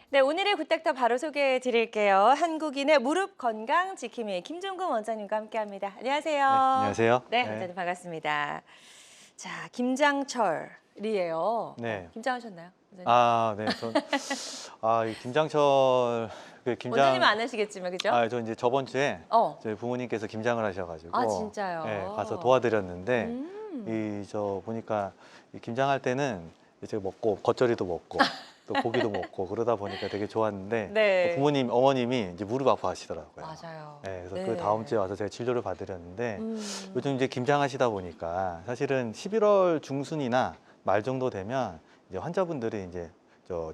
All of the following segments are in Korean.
네, 오늘의 굿닥터 바로 소개해 드릴게요. 한국인의 무릎 건강 지킴이 김종근 원장님과 함께합니다. 안녕하세요. 네, 안녕하세요. 네, 네. 원장님 반갑습니다. 자, 김장철이에요. 네. 김장하셨나요? 원장님? 네. 이 김장철, 원장님은 안 하시겠지만, 그죠? 저 이제 저번 주에 어. 저희 부모님께서 김장을 하셔가지고. 아, 진짜요? 네, 가서 도와드렸는데, 보니까 이 김장할 때는 이제 먹고, 겉절이도 먹고, 또 고기도 먹고, 그러다 보니까 되게 좋았는데, 네. 부모님, 어머님이 이제 무릎 아파하시더라고요. 맞아요. 네, 그래서 네. 그 다음 주에 와서 제가 진료를 받으렸는데, 요즘 이제 김장하시다 보니까 사실은 11월 중순이나 말 정도 되면 이제 환자분들이 이제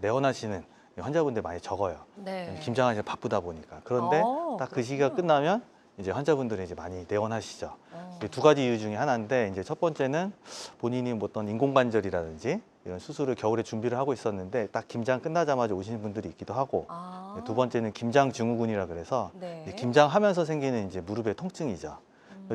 내원하시는 환자분들 많이 적어요. 네. 김장하시다 바쁘다 보니까. 그런데 딱 그 시기가 그렇구나. 끝나면 이제 환자분들이 이제 많이 내원하시죠. 어. 두 가지 이유 중에 하나인데, 이제 첫 번째는 본인이 뭐 어떤 인공관절이라든지 이런 수술을 겨울에 준비를 하고 있었는데 딱 김장 끝나자마자 오시는 분들이 있기도 하고, 두 번째는 김장 증후군이라 그래서 네. 이제 김장하면서 생기는 이제 무릎의 통증이죠.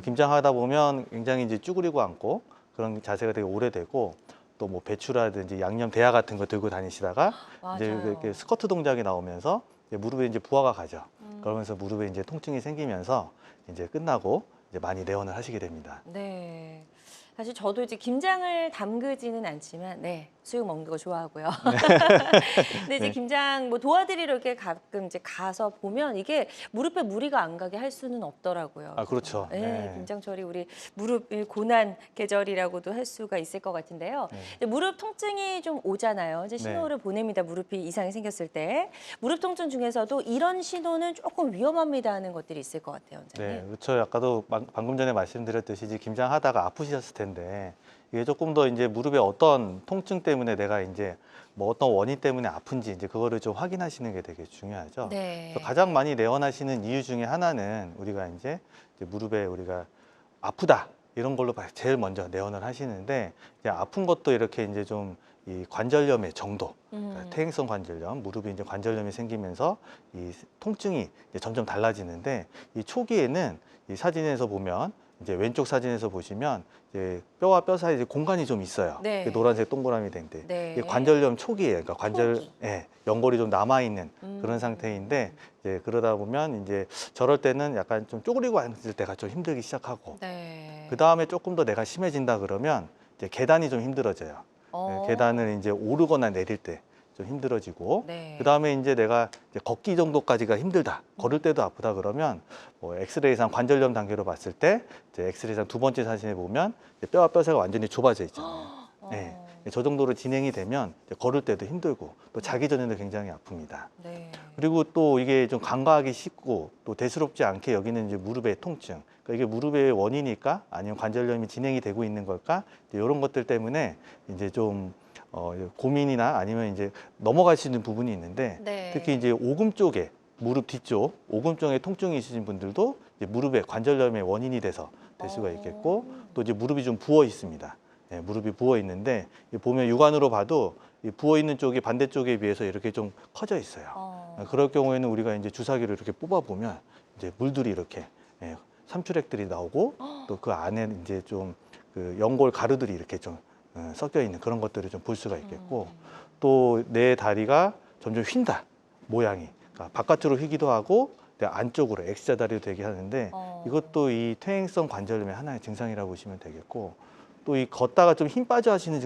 김장하다 보면 굉장히 이제 쭈그리고 앉고 그런 자세가 되게 오래되고, 또 뭐 배추라든지 양념 대야 같은 거 들고 다니시다가 이제 맞아요. 이렇게 스쿼트 동작이 나오면서 이제 무릎에 이제 부하가 가죠. 그러면서 무릎에 이제 통증이 생기면서 이제 끝나고 이제 많이 내원을 하시게 됩니다. 네. 사실 저도 이제 김장을 담그지는 않지만, 네, 수육 먹는 거 좋아하고요. 근데 이제 네. 김장 뭐 도와드리러 이렇게 가끔 이제 가서 보면 이게 무릎에 무리가 안 가게 할 수는 없더라고요. 그렇죠. 네, 네. 김장철이 우리 무릎 고난 계절이라고도 할 수가 있을 것 같은데요. 네. 이제 무릎 통증이 좀 오잖아요. 이제 신호를 보냅니다. 무릎이 이상이 생겼을 때. 무릎 통증 중에서도 이런 신호는 조금 위험합니다 하는 것들이 있을 것 같아요, 원장님. 네, 그렇죠. 아까도 방금 전에 말씀드렸듯이 이제 김장하다가 아프셨을 텐데, 이게 조금 더 이제 무릎에 어떤 통증 때문에 내가 이제 뭐 어떤 원인 때문에 아픈지 이제 그거를 좀 확인하시는 게 되게 중요하죠. 네. 그래서 가장 많이 내원하시는 이유 중에 하나는 우리가 이제 무릎에 우리가 아프다 이런 걸로 제일 먼저 내원을 하시는데, 이제 아픈 것도 이렇게 이제 좀 이 관절염의 정도, 그러니까 퇴행성 관절염, 무릎에 이제 관절염이 생기면서 이 통증이 이제 점점 달라지는데, 이 초기에는 이 사진에서 보면 이제 왼쪽 사진에서 보시면 이제 뼈와 뼈 사이에 공간이 좀 있어요. 네. 노란색 동그라미 된 데. 네. 이게 관절염 초기예요. 그러니까 초기. 연골이 좀 남아 있는 그런 상태인데, 이제 그러다 보면 이제 저럴 때는 약간 좀 쪼그리고 앉을 때가 좀 힘들기 시작하고, 네. 그 다음에 조금 더 내가 심해진다 그러면 이제 계단이 좀 힘들어져요. 계단을 이제 오르거나 내릴 때 좀 힘들어지고, 네. 그 다음에 이제 내가 이제 걷기 정도까지가 힘들다, 걸을 때도 아프다 그러면 뭐 엑스레이상 관절염 단계로 봤을 때 이제 엑스레이상 두 번째 사진에 보면 이제 뼈와 뼈사가 완전히 좁아져 있잖아요. 네. 저 정도로 진행이 되면 이제 걸을 때도 힘들고 또 자기 전에도 굉장히 아픕니다. 네. 그리고 또 이게 좀 간과하기 쉽고 또 대수롭지 않게 여기는 이제 무릎의 통증. 그러니까 이게 무릎의 원인일까? 아니면 관절염이 진행이 되고 있는 걸까? 이런 것들 때문에 이제 좀 고민이나 아니면 이제 넘어갈 수 있는 부분이 있는데, 네. 특히 이제 오금 쪽에 무릎 뒤쪽 오금 쪽에 통증이 있으신 분들도 이제 무릎의 관절염의 원인이 돼서 될 수가 있겠고, 또 이제 무릎이 좀 부어 있습니다. 네, 무릎이 부어 있는데 보면 육안으로 봐도 이 부어 있는 쪽이 반대쪽에 비해서 이렇게 좀 커져 있어요. 그럴 경우에는 우리가 이제 주사기를 이렇게 뽑아 보면 이제 물들이 이렇게 삼출액들이 나오고, 또 그 안에 이제 좀 그 연골 가루들이 이렇게 좀 섞여 있는 그런 것들을 좀 볼 수가 있겠고, 또 내 다리가 점점 휜다. 모양이 그러니까 바깥으로 휘기도 하고 안쪽으로 X자다리로 되게 하는데 이것도 이 퇴행성 관절염의 하나의 증상이라고 보시면 되겠고 또 이 걷다가 좀 힘 빠져 하시는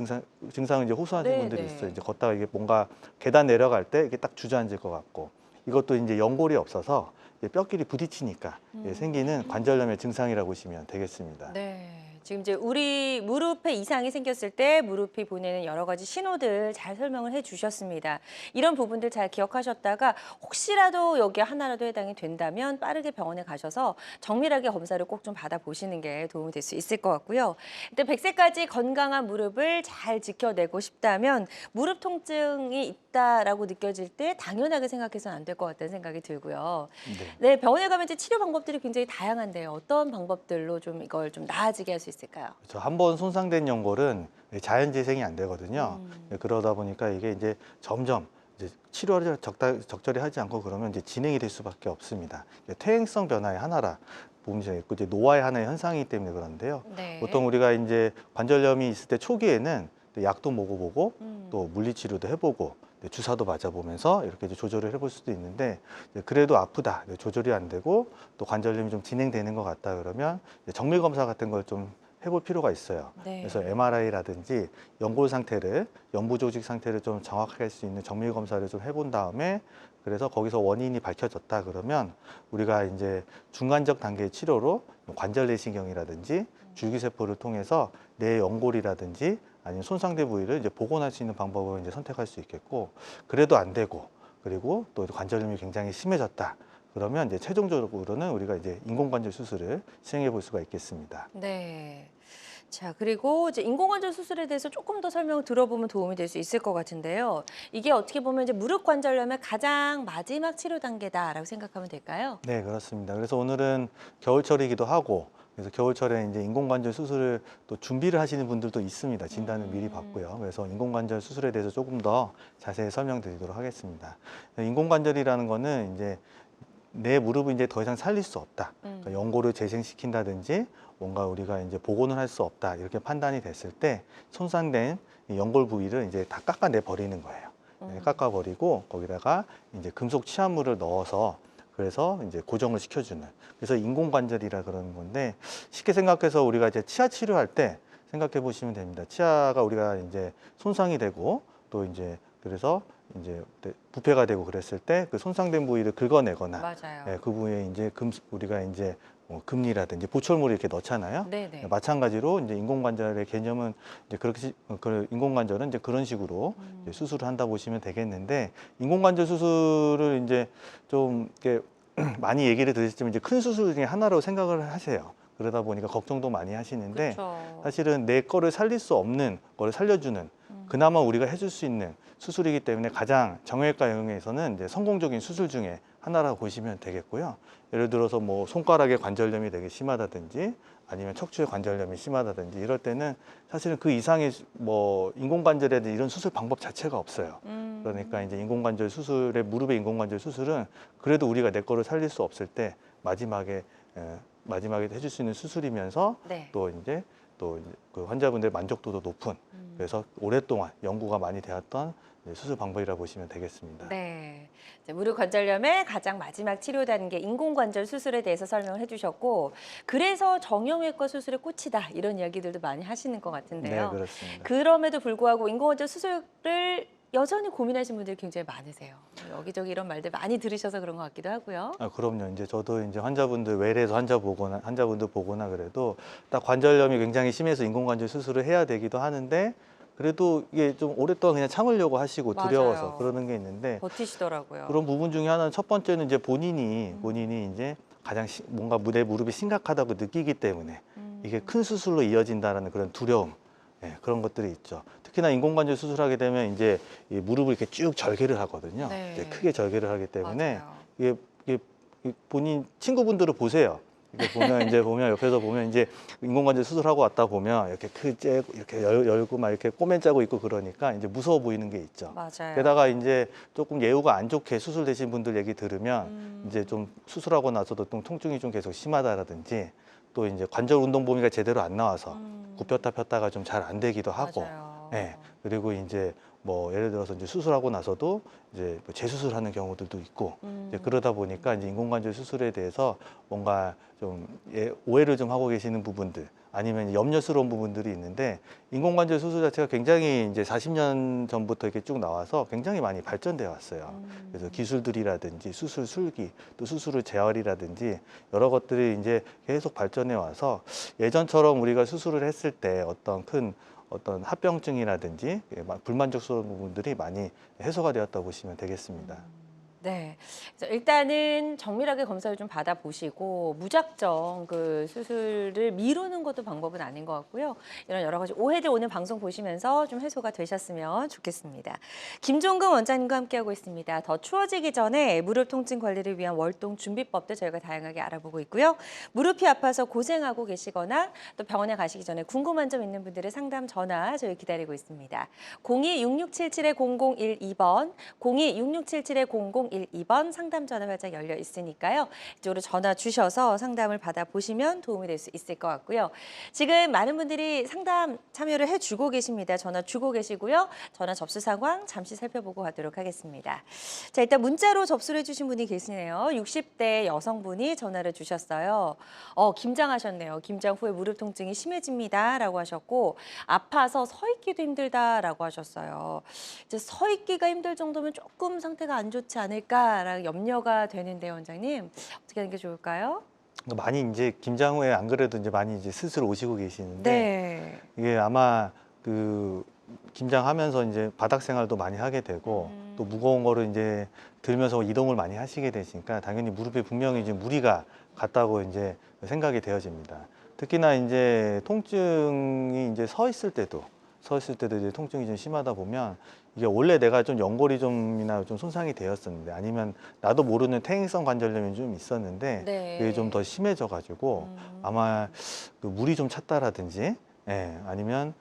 증상을 이제 호소하시는 네, 분들이 네. 있어요. 이제 걷다가 이게 뭔가 계단 내려갈 때 이게 딱 주저앉을 것 같고 이것도 이제 연골이 없어서 이제 뼈끼리 부딪히니까 생기는 관절염의 증상이라고 보시면 되겠습니다. 네. 지금 이제 우리 무릎에 이상이 생겼을 때 무릎이 보내는 여러 가지 신호들 잘 설명을 해주셨습니다. 이런 부분들 잘 기억하셨다가 혹시라도 여기 하나라도 해당이 된다면 빠르게 병원에 가셔서 정밀하게 검사를 꼭 좀 받아보시는 게 도움이 될 수 있을 것 같고요. 일단 100세까지 건강한 무릎을 잘 지켜내고 싶다면 무릎 통증이 있다라고 느껴질 때 당연하게 생각해서는 안 될 것 같다는 생각이 들고요. 네, 병원에 가면 이제 치료 방법들이 굉장히 다양한데요. 어떤 방법들로 좀 이걸 좀 나아지게 할 수 있을까요? 그렇죠. 한번 손상된 연골은 자연 재생이 안 되거든요. 그러다 보니까 이게 이제 점점 이제 치료를 적절히 하지 않고 그러면 이제 진행이 될 수밖에 없습니다. 퇴행성 변화의 하나라 보면 있고 이제 노화의 하나의 현상이기 때문에 그런데요. 네. 보통 우리가 이제 관절염이 있을 때 초기에는 약도 먹어보고 또 물리치료도 해보고 주사도 맞아보면서 이렇게 이제 조절을 해볼 수도 있는데 그래도 아프다, 조절이 안 되고 또 관절염이 좀 진행되는 것 같다 그러면 정밀 검사 같은 걸 좀 해볼 필요가 있어요. 네. 그래서 MRI라든지 연골 상태를, 연부 조직 상태를 좀 정확하게 할 수 있는 정밀 검사를 좀 해본 다음에 그래서 거기서 원인이 밝혀졌다 그러면 우리가 이제 중간적 단계의 치료로 관절 내시경이라든지 줄기세포를 통해서 내 연골이라든지 아니면 손상된 부위를 이제 복원할 수 있는 방법을 이제 선택할 수 있겠고 그래도 안 되고 그리고 또 관절염이 굉장히 심해졌다. 그러면 이제 최종적으로는 우리가 이제 인공관절 수술을 시행해 볼 수가 있겠습니다. 네. 자, 그리고 이제 인공관절 수술에 대해서 조금 더 설명을 들어보면 도움이 될 수 있을 것 같은데요. 이게 어떻게 보면 이제 무릎 관절염의 가장 마지막 치료 단계다라고 생각하면 될까요? 네, 그렇습니다. 그래서 오늘은 겨울철이기도 하고 그래서 겨울철에 이제 인공관절 수술을 또 준비를 하시는 분들도 있습니다. 진단을 미리 받고요. 그래서 인공관절 수술에 대해서 조금 더 자세히 설명드리도록 하겠습니다. 인공관절이라는 거는 이제 내 무릎을 이제 더 이상 살릴 수 없다. 그러니까 연골을 재생시킨다든지 뭔가 우리가 이제 복원을 할 수 없다. 이렇게 판단이 됐을 때 손상된 이 연골 부위를 이제 다 깎아내 버리는 거예요. 깎아버리고 거기다가 이제 금속 치환물을 넣어서 그래서 이제 고정을 시켜주는 그래서 인공관절이라 그러는 건데 쉽게 생각해서 우리가 이제 치아 치료할 때 생각해 보시면 됩니다. 치아가 우리가 이제 손상이 되고 또 이제 그래서 이제 부패가 되고 그랬을 때 그 손상된 부위를 긁어내거나 맞아요. 그 부위에 이제 우리가 이제 금리라든지 보철물을 이렇게 넣잖아요. 네네. 마찬가지로 이제 인공관절의 개념은 이제 그렇게 그 인공관절은 이제 그런 식으로 이제 수술을 한다 보시면 되겠는데 인공관절 수술을 이제 좀 이렇게 많이 얘기를 들으시지만 이제 큰 수술 중에 하나로 생각을 하세요. 그러다 보니까 걱정도 많이 하시는데 그렇죠. 사실은 내 거를 살릴 수 없는 거를 살려주는 그나마 우리가 해줄 수 있는 수술이기 때문에 가장 정형외과 영역에서는 이제 성공적인 수술 중에 하나라고 보시면 되겠고요. 예를 들어서 뭐 손가락에 관절염이 되게 심하다든지 아니면 척추에 관절염이 심하다든지 이럴 때는 사실은 그 이상의 뭐 인공관절이라든지 이런 수술 방법 자체가 없어요. 그러니까 이제 인공관절 수술의 무릎의 인공관절 수술은 그래도 우리가 내 거를 살릴 수 없을 때 마지막에 해줄 수 있는 수술이면서 네. 또 이제 그 환자분들의 만족도도 높은 그래서 오랫동안 연구가 많이 되었던 수술 방법이라고 보시면 되겠습니다. 네. 이제 무릎 관절염의 가장 마지막 치료 단계 인공관절 수술에 대해서 설명을 해주셨고 그래서 정형외과 수술의 꽃이다 이런 이야기들도 많이 하시는 것 네, 같은데요. 그렇습니다. 그럼에도 불구하고 인공관절 수술을 여전히 고민하시는 분들이 굉장히 많으세요. 여기저기 이런 말들 많이 들으셔서 그런 것 같기도 하고요. 그럼요. 이제 저도 이제 환자분들 외래에서 환자분들 보거나 그래도 딱 관절염이 굉장히 심해서 인공관절 수술을 해야 되기도 하는데 그래도 이게 좀 오랫동안 그냥 참으려고 하시고 두려워서 맞아요. 그러는 게 있는데 버티시더라고요. 그런 부분 중에 하나는 첫 번째는 이제 본인이 이제 가장 뭔가 내 무릎이 심각하다고 느끼기 때문에 이게 큰 수술로 이어진다라는 그런 두려움, 그런 것들이 있죠. 특히나 인공관절 수술하게 되면 이제 이 무릎을 이렇게 쭉 절개를 하거든요. 네. 이제 크게 절개를 하기 때문에 맞아요. 이게 본인 친구분들을 보세요. 이렇게 보면 이제 옆에서 보면 이제 인공관절 수술하고 왔다 보면 이렇게 이렇게 열고 막 이렇게 꼬맨 짜고 있고 그러니까 이제 무서워 보이는 게 있죠. 맞아요. 게다가 이제 조금 예후가 안 좋게 수술되신 분들 얘기 들으면 이제 좀 수술하고 나서도 좀 통증이 좀 계속 심하다라든지 또 이제 관절 운동 범위가 제대로 안 나와서 굽혔다 폈다가 좀 잘 안 되기도 하고 맞아요. 그리고 이제 뭐 예를 들어서 이제 수술하고 나서도 이제 뭐 재수술하는 경우들도 있고 이제 그러다 보니까 이제 인공관절 수술에 대해서 뭔가 좀 오해를 좀 하고 계시는 부분들 아니면 염려스러운 부분들이 있는데 인공관절 수술 자체가 굉장히 이제 40년 전부터 이렇게 쭉 나와서 굉장히 많이 발전되어 왔어요. 그래서 기술들이라든지 수술 술기 또 수술 재활이라든지 여러 것들이 이제 계속 발전해 와서 예전처럼 우리가 수술을 했을 때 어떤 합병증이라든지 불만족스러운 부분들이 많이 해소가 되었다고 보시면 되겠습니다. 네. 그래서 일단은 정밀하게 검사를 좀 받아보시고 무작정 그 수술을 미루는 것도 방법은 아닌 것 같고요. 이런 여러 가지 오해들 오늘 방송 보시면서 좀 해소가 되셨으면 좋겠습니다. 김종근 원장님과 함께하고 있습니다. 더 추워지기 전에 무릎 통증 관리를 위한 월동 준비법도 저희가 다양하게 알아보고 있고요. 무릎이 아파서 고생하고 계시거나 또 병원에 가시기 전에 궁금한 점 있는 분들의 상담 전화 저희 기다리고 있습니다. 02-6677-0012번, 02-6677-0012번 상담 전화 활짝 열려 있으니까요. 이쪽으로 전화 주셔서 상담을 받아보시면 도움이 될 수 있을 것 같고요. 지금 많은 분들이 상담 참여를 해주고 계십니다. 전화 주고 계시고요. 전화 접수 상황 잠시 살펴보고 가도록 하겠습니다. 자, 일단 문자로 접수를 해주신 분이 계시네요. 60대 여성분이 전화를 주셨어요. 김장하셨네요. 김장 후에 무릎 통증이 심해집니다. 라고 하셨고 아파서 서 있기도 힘들다라고 하셨어요. 이제 서 있기가 힘들 정도면 조금 상태가 안 좋지 않을까라는 염려가 되는데 원장님 어떻게 하는 게 좋을까요? 많이 이제 김장 후에 안 그래도 이제 많이 이제 스스로 오시고 계시는데 네. 이게 아마 그 김장하면서 이제 바닥 생활도 많이 하게 되고 또 무거운 거를 이제 들면서 이동을 많이 하시게 되시니까 당연히 무릎에 분명히 이제 무리가 갔다고 이제 생각이 되어집니다. 특히나 이제 통증이 이제 서 있을 때도 이제 통증이 좀 심하다 보면 이게 원래 내가 좀 연골이 좀이나 좀 손상이 되었었는데 아니면 나도 모르는 퇴행성 관절염이 좀 있었는데 네. 그게 좀 더 심해져 가지고 아마 그 물이 좀 찼다라든지 아니면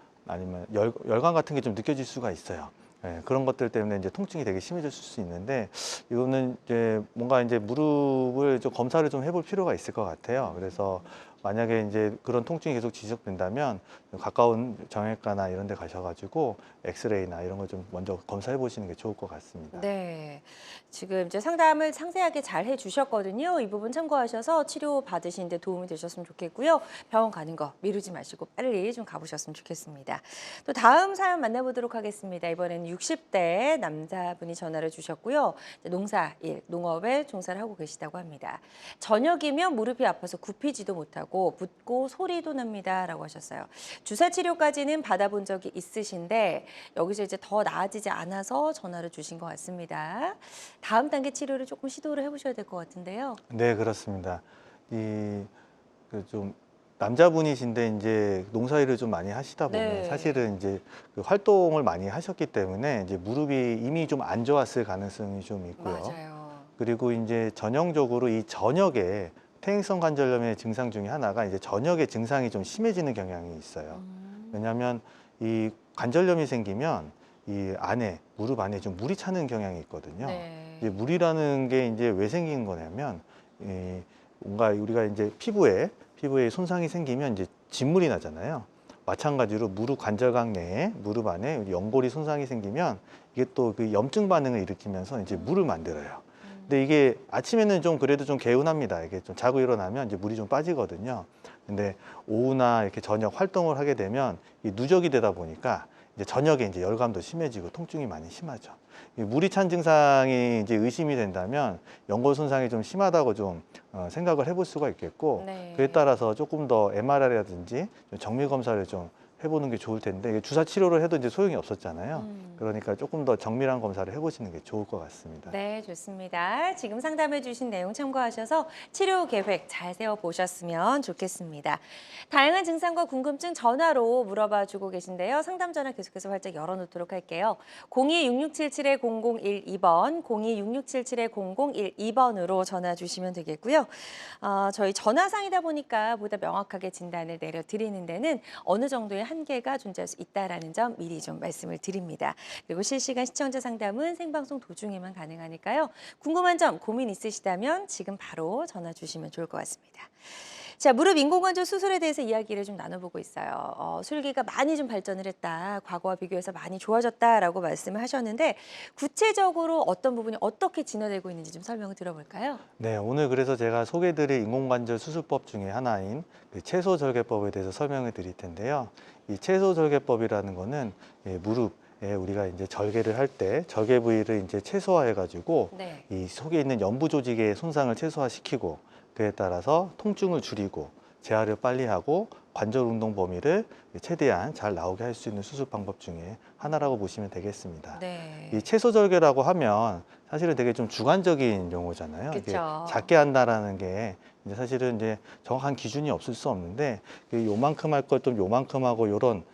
열감 같은 게 좀 느껴질 수가 있어요. 그런 것들 때문에 이제 통증이 되게 심해질 수 있는데 이거는 이제 뭔가 이제 무릎을 좀 검사를 좀 해볼 필요가 있을 것 같아요. 그래서 만약에 이제 그런 통증이 계속 지속된다면 가까운 정형외과나 이런 데 가셔가지고 엑스레이나 이런 걸 좀 먼저 검사해 보시는 게 좋을 것 같습니다. 네. 지금 이제 상담을 상세하게 잘 해주셨거든요. 이 부분 참고하셔서 치료 받으시는데 도움이 되셨으면 좋겠고요. 병원 가는 거 미루지 마시고 빨리 좀 가보셨으면 좋겠습니다. 또 다음 사연 만나보도록 하겠습니다. 이번에는 60대 남자분이 전화를 주셨고요. 농사일, 농업에 종사를 하고 계시다고 합니다. 저녁이면 무릎이 아파서 굽히지도 못하고 붓고 소리도 납니다. 라고 하셨어요. 주사 치료까지는 받아본 적이 있으신데 여기서 이제 더 나아지지 않아서 전화를 주신 것 같습니다. 다음 단계 치료를 조금 시도를 해보셔야 될 것 같은데요. 네, 그렇습니다. 좀 남자분이신데 이제 농사일을 좀 많이 하시다 보면 네. 사실은 이제 그 활동을 많이 하셨기 때문에 이제 무릎이 이미 좀 안 좋았을 가능성이 좀 있고요. 맞아요. 그리고 이제 전형적으로 이 저녁에 퇴행성 관절염의 증상 중에 하나가 이제 저녁에 증상이 좀 심해지는 경향이 있어요. 왜냐하면 이 관절염이 생기면 이 안에 무릎 안에 좀 물이 차는 경향이 있거든요. 네. 이제 물이라는 게 이제 왜 생기는 거냐면 뭔가 우리가 이제 피부에 손상이 생기면 이제 진물이 나잖아요. 마찬가지로 무릎 관절각 내에 무릎 안에 연골이 손상이 생기면 이게 또 그 염증 반응을 일으키면서 이제 물을 만들어요. 근데 이게 아침에는 좀 그래도 좀 개운합니다. 이게 좀 자고 일어나면 이제 물이 좀 빠지거든요. 근데 오후나 이렇게 저녁 활동을 하게 되면 이 누적이 되다 보니까 이제 저녁에 이제 열감도 심해지고 통증이 많이 심하죠. 이 물이 찬 증상이 이제 의심이 된다면 연골 손상이 좀 심하다고 좀 생각을 해볼 수가 있겠고 네. 그에 따라서 조금 더 MRI라든지 정밀 검사를 좀 해보는 게 좋을 텐데 이게 주사 치료를 해도 이제 소용이 없었잖아요. 그러니까 조금 더 정밀한 검사를 해보시는 게 좋을 것 같습니다. 네, 좋습니다. 지금 상담해 주신 내용 참고하셔서 치료 계획 잘 세워보셨으면 좋겠습니다. 다양한 증상과 궁금증 전화로 물어봐 주고 계신데요. 상담 전화 계속해서 활짝 열어놓도록 할게요. 02-6677-0012번, 02-6677-0012번으로 전화 주시면 되겠고요. 저희 전화상이다 보니까 보다 명확하게 진단을 내려드리는 데는 어느 정도의 한계가 존재할 수 있다는 점 미리 좀 말씀을 드립니다. 그리고 실시간 시청자 상담은 생방송 도중에만 가능하니까요. 궁금한 점, 고민 있으시다면 지금 바로 전화 주시면 좋을 것 같습니다. 자, 무릎 인공관절 수술에 대해서 이야기를 좀 나눠보고 있어요. 술기가 많이 좀 발전을 했다. 과거와 비교해서 많이 좋아졌다라고 말씀을 하셨는데 구체적으로 어떤 부분이 어떻게 진화되고 있는지 좀 설명을 들어볼까요? 네, 오늘 그래서 제가 소개드릴 인공관절 수술법 중에 하나인 그 채소절개법에 대해서 설명을 드릴 텐데요. 이 채소절개법이라는 거는 무릎에 우리가 이제 절개를 할 때 절개 부위를 이제 최소화해가지고 네. 이 속에 있는 연부 조직의 손상을 최소화시키고 그에 따라서 통증을 줄이고 재활을 빨리 하고 관절 운동 범위를 최대한 잘 나오게 할 수 있는 수술 방법 중에 하나라고 보시면 되겠습니다. 네. 이 채소절개라고 하면 사실은 되게 좀 주관적인 용어잖아요. 이게 그쵸. 작게 한다라는 게 이제 사실은 이제 정확한 기준이 없을 수 없는데 요만큼 할 걸 좀 요만큼 하고 이런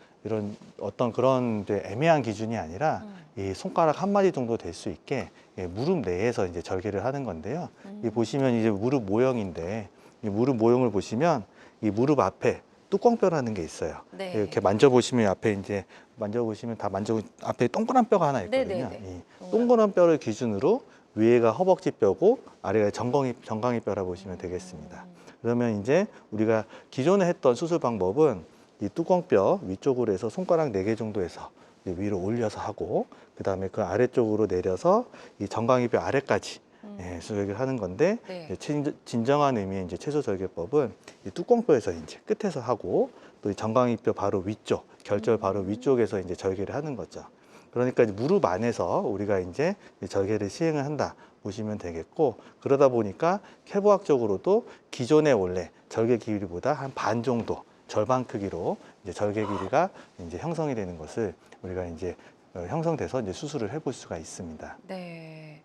어떤 그런 이제 애매한 기준이 아니라 이 손가락 한 마디 정도 될 수 있게 무릎 내에서 이제 절개를 하는 건데요. 이 보시면 이제 무릎 모형인데 이 무릎 모형을 보시면 이 무릎 앞에 뚜껑뼈라는 게 있어요. 네. 이렇게 만져보시면 앞에 이제 만져보시면 앞에 동그란 뼈가 하나 있거든요. 네네네. 이 동그란 뼈를 기준으로 위에가 허벅지 뼈고 아래가 정강이 뼈라고 보시면 되겠습니다. 그러면 이제 우리가 기존에 했던 수술 방법은 이 뚜껑뼈 위쪽으로 해서 손가락 4개 정도 해서 위로 올려서 하고 그다음에 그 아래쪽으로 내려서 이 정강이뼈 아래까지 수술을 하는 건데 네. 이제 진정한 의미의 이제 채소절개법은 이 뚜껑뼈에서 이제 끝에서 하고 또 이 정강이뼈 바로 위쪽 결절 바로 위쪽에서 이제 절개를 하는 거죠. 그러니까 이제 무릎 안에서 우리가 이제 절개를 시행을 한다 보시면 되겠고 그러다 보니까 해부학적으로도 기존의 원래 절개 길이보다 한 반 정도 절반 크기로 이제 절개 길이가 이제 형성이 되는 것을 우리가 이제 형성돼서 이제 수술을 해볼 수가 있습니다. 네.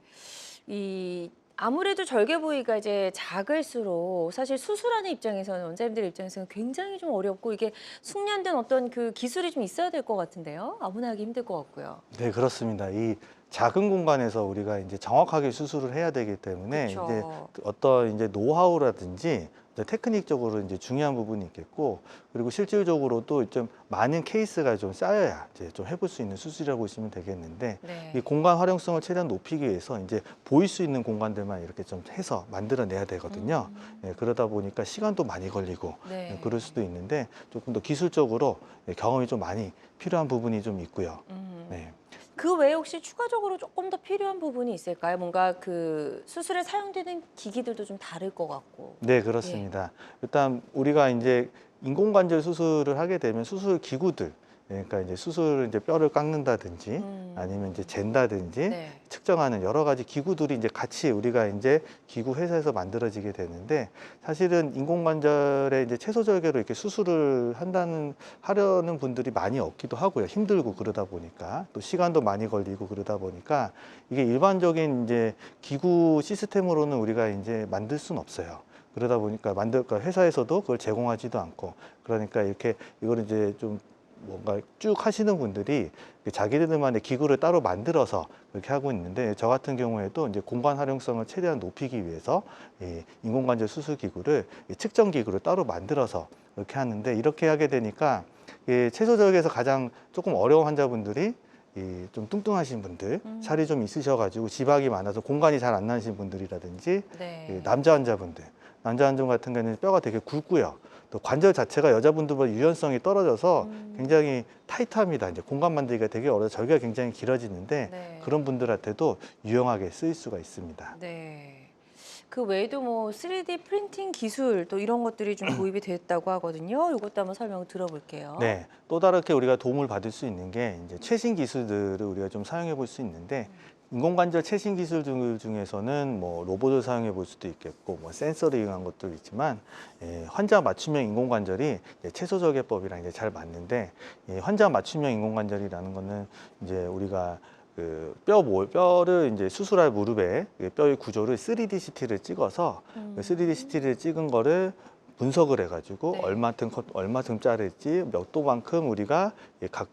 아무래도 절개 부위가 이제 작을수록 사실 수술하는 입장에서는 원장님들 입장에서는 굉장히 좀 어렵고 이게 숙련된 어떤 그 기술이 좀 있어야 될 것 같은데요. 아무나 하기 힘들 것 같고요. 네, 그렇습니다. 이 작은 공간에서 우리가 이제 정확하게 수술을 해야 되기 때문에 그쵸. 이제 어떤 이제 노하우라든지 이제 테크닉적으로 이제 중요한 부분이 있겠고 그리고 실질적으로도 좀 많은 케이스가 좀 쌓여야 이제 좀 해볼 수 있는 수술이라고 보시면 되겠는데 네. 이 공간 활용성을 최대한 높이기 위해서 이제 보일 수 있는 공간들만 이렇게 좀 해서 만들어내야 되거든요. 그러다 보니까 시간도 많이 걸리고 네. 그럴 수도 있는데 조금 더 기술적으로 경험이 좀 많이 필요한 부분이 좀 있고요. 네. 그 외에 혹시 추가적으로 조금 더 필요한 부분이 있을까요? 뭔가 그 수술에 사용되는 기기들도 좀 다를 것 같고. 네, 그렇습니다. 일단 우리가 이제 인공관절 수술을 하게 되면 수술 기구들, 그러니까 이제 수술 이제 뼈를 깎는다든지 아니면 이제 잰다든지 네. 측정하는 여러 가지 기구들이 이제 같이 우리가 이제 기구 회사에서 만들어지게 되는데 사실은 인공관절에 이제 채소절개로 이렇게 수술을 하려는 분들이 많이 없기도 하고요. 힘들고 그러다 보니까 또 시간도 많이 걸리고 그러다 보니까 이게 일반적인 이제 기구 시스템으로는 우리가 이제 만들 수는 없어요. 그러다 보니까 회사에서도 그걸 제공하지도 않고 그러니까 이렇게 이걸 이제 좀 뭔가 쭉 하시는 분들이 자기들만의 기구를 따로 만들어서 그렇게 하고 있는데 저 같은 경우에도 이제 공간 활용성을 최대한 높이기 위해서 이 인공관절 수술 기구를 측정 기구를 따로 만들어서 그렇게 하는데 이렇게 하게 되니까 채소절개에서 가장 조금 어려운 환자분들이 좀 뚱뚱하신 분들, 살이 좀 있으셔가지고 지방이 많아서 공간이 잘 안 나신 분들이라든지 네. 남자 환자분들 같은 경우는 뼈가 되게 굵고요. 또 관절 자체가 여자분들보다 유연성이 떨어져서 굉장히 타이트합니다. 이제 공간 만들기가 되게 어려서 절개가 굉장히 길어지는데 네. 그런 분들한테도 유용하게 쓰일 수가 있습니다. 네. 그 외에도 뭐 3D 프린팅 기술 또 이런 것들이 좀 도입이 됐다고 하거든요. 이것도 한번 설명을 들어볼게요. 네, 또 다르게 우리가 도움을 받을 수 있는 게 이제 최신 기술들을 우리가 좀 사용해 볼 수 있는데 인공관절 최신 기술 중에서는 뭐 로봇을 사용해 볼 수도 있겠고 뭐 센서를 이용한 것도 있지만 환자 맞춤형 인공관절이 채소절개법이랑 이제 잘 맞는데 환자 맞춤형 인공관절이라는 거는 이제 우리가 그 뼈를 이제 수술할 무릎에 뼈의 구조를 3D CT를 찍어서 그 3D CT를 찍은 거를 분석을 해가지고 네. 얼마큼 자를지 몇 도만큼 우리가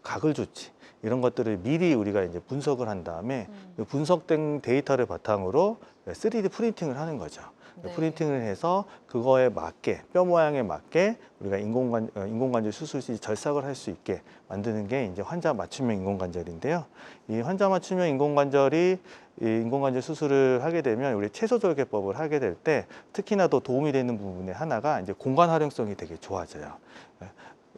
각을 줄지 이런 것들을 미리 우리가 이제 분석을 한 다음에 그 분석된 데이터를 바탕으로 3D 프린팅을 하는 거죠. 네. 프린팅을 해서 그거에 맞게 뼈 모양에 맞게 우리가 인공관절 수술 시 절삭을 할 수 있게 만드는 게 이제 환자 맞춤형 인공관절인데요. 이 환자 맞춤형 인공관절이 이 인공관절 수술을 하게 되면 우리 채소절개법을 하게 될 때 특히나 더 도움이 되는 부분의 하나가 이제 공간 활용성이 되게 좋아져요.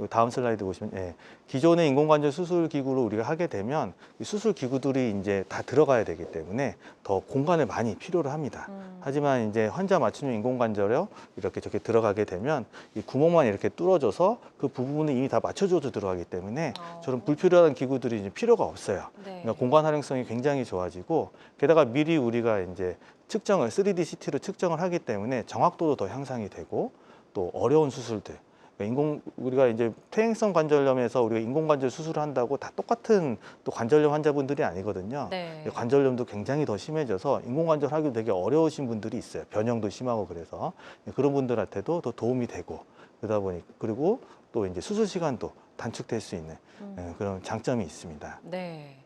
다음 슬라이드 보시면, 기존의 인공관절 수술 기구로 우리가 하게 되면 이 수술 기구들이 이제 다 들어가야 되기 때문에 더 공간을 많이 필요로 합니다. 하지만 이제 환자 맞춤형 인공관절에 이렇게 저렇게 들어가게 되면 이 구멍만 이렇게 뚫어져서 그 부분은 이미 다 맞춰줘서 들어가기 때문에 저런 불필요한 기구들이 이제 필요가 없어요. 네. 그러니까 공간 활용성이 굉장히 좋아지고 게다가 미리 우리가 이제 측정을 3D CT로 측정을 하기 때문에 정확도도 더 향상이 되고 또 어려운 수술들 우리가 이제 퇴행성 관절염에서 우리가 인공관절 수술을 한다고 다 똑같은 또 관절염 환자분들이 아니거든요. 네. 관절염도 굉장히 더 심해져서 인공관절 하기도 되게 어려우신 분들이 있어요. 변형도 심하고 그래서 그런 분들한테도 더 도움이 되고 그러다 보니 그리고 또 이제 수술 시간도 단축될 수 있는 그런 장점이 있습니다. 네.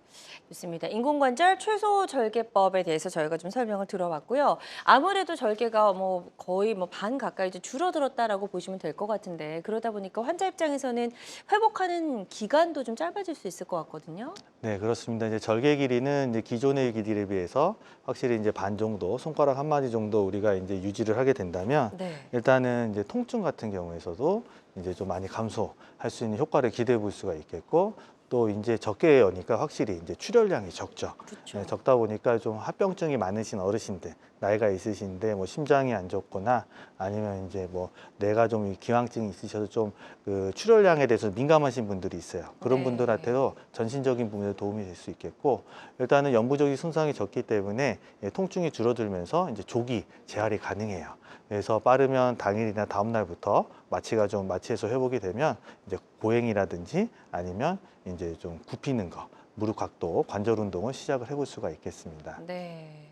좋습니다. 인공관절 최소 절개법에 대해서 저희가 좀 설명을 들어봤고요. 아무래도 절개가 뭐 거의 뭐 반 가까이 좀 줄어들었다라고 보시면 될 것 같은데 그러다 보니까 환자 입장에서는 회복하는 기간도 좀 짧아질 수 있을 것 같거든요. 네, 그렇습니다. 이제 절개 길이는 이제 기존의 길이에 비해서 확실히 이제 반 정도, 손가락 한 마디 정도 우리가 이제 유지를 하게 된다면 네. 일단은 이제 통증 같은 경우에서도 이제 좀 많이 감소할 수 있는 효과를 기대해 볼 수가 있겠고 또 이제 적게 여니까 확실히 이제 출혈량이 적죠. 그렇죠. 네, 적다 보니까 좀 합병증이 많으신 어르신들, 나이가 있으신데 뭐 심장이 안 좋거나 아니면 이제 뭐 뇌가 좀 기왕증이 있으셔서 좀 그 출혈량에 대해서 민감하신 분들이 있어요. 그런 네. 분들한테도 전신적인 부분에 도움이 될 수 있겠고 일단은 연부적인 손상이 적기 때문에 통증이 줄어들면서 이제 조기 재활이 가능해요. 그래서 빠르면 당일이나 다음 날부터 마취해서 회복이 되면 이제 보행이라든지 아니면 이제 좀 굽히는 거, 무릎 각도, 관절 운동을 시작을 해볼 수가 있겠습니다. 네.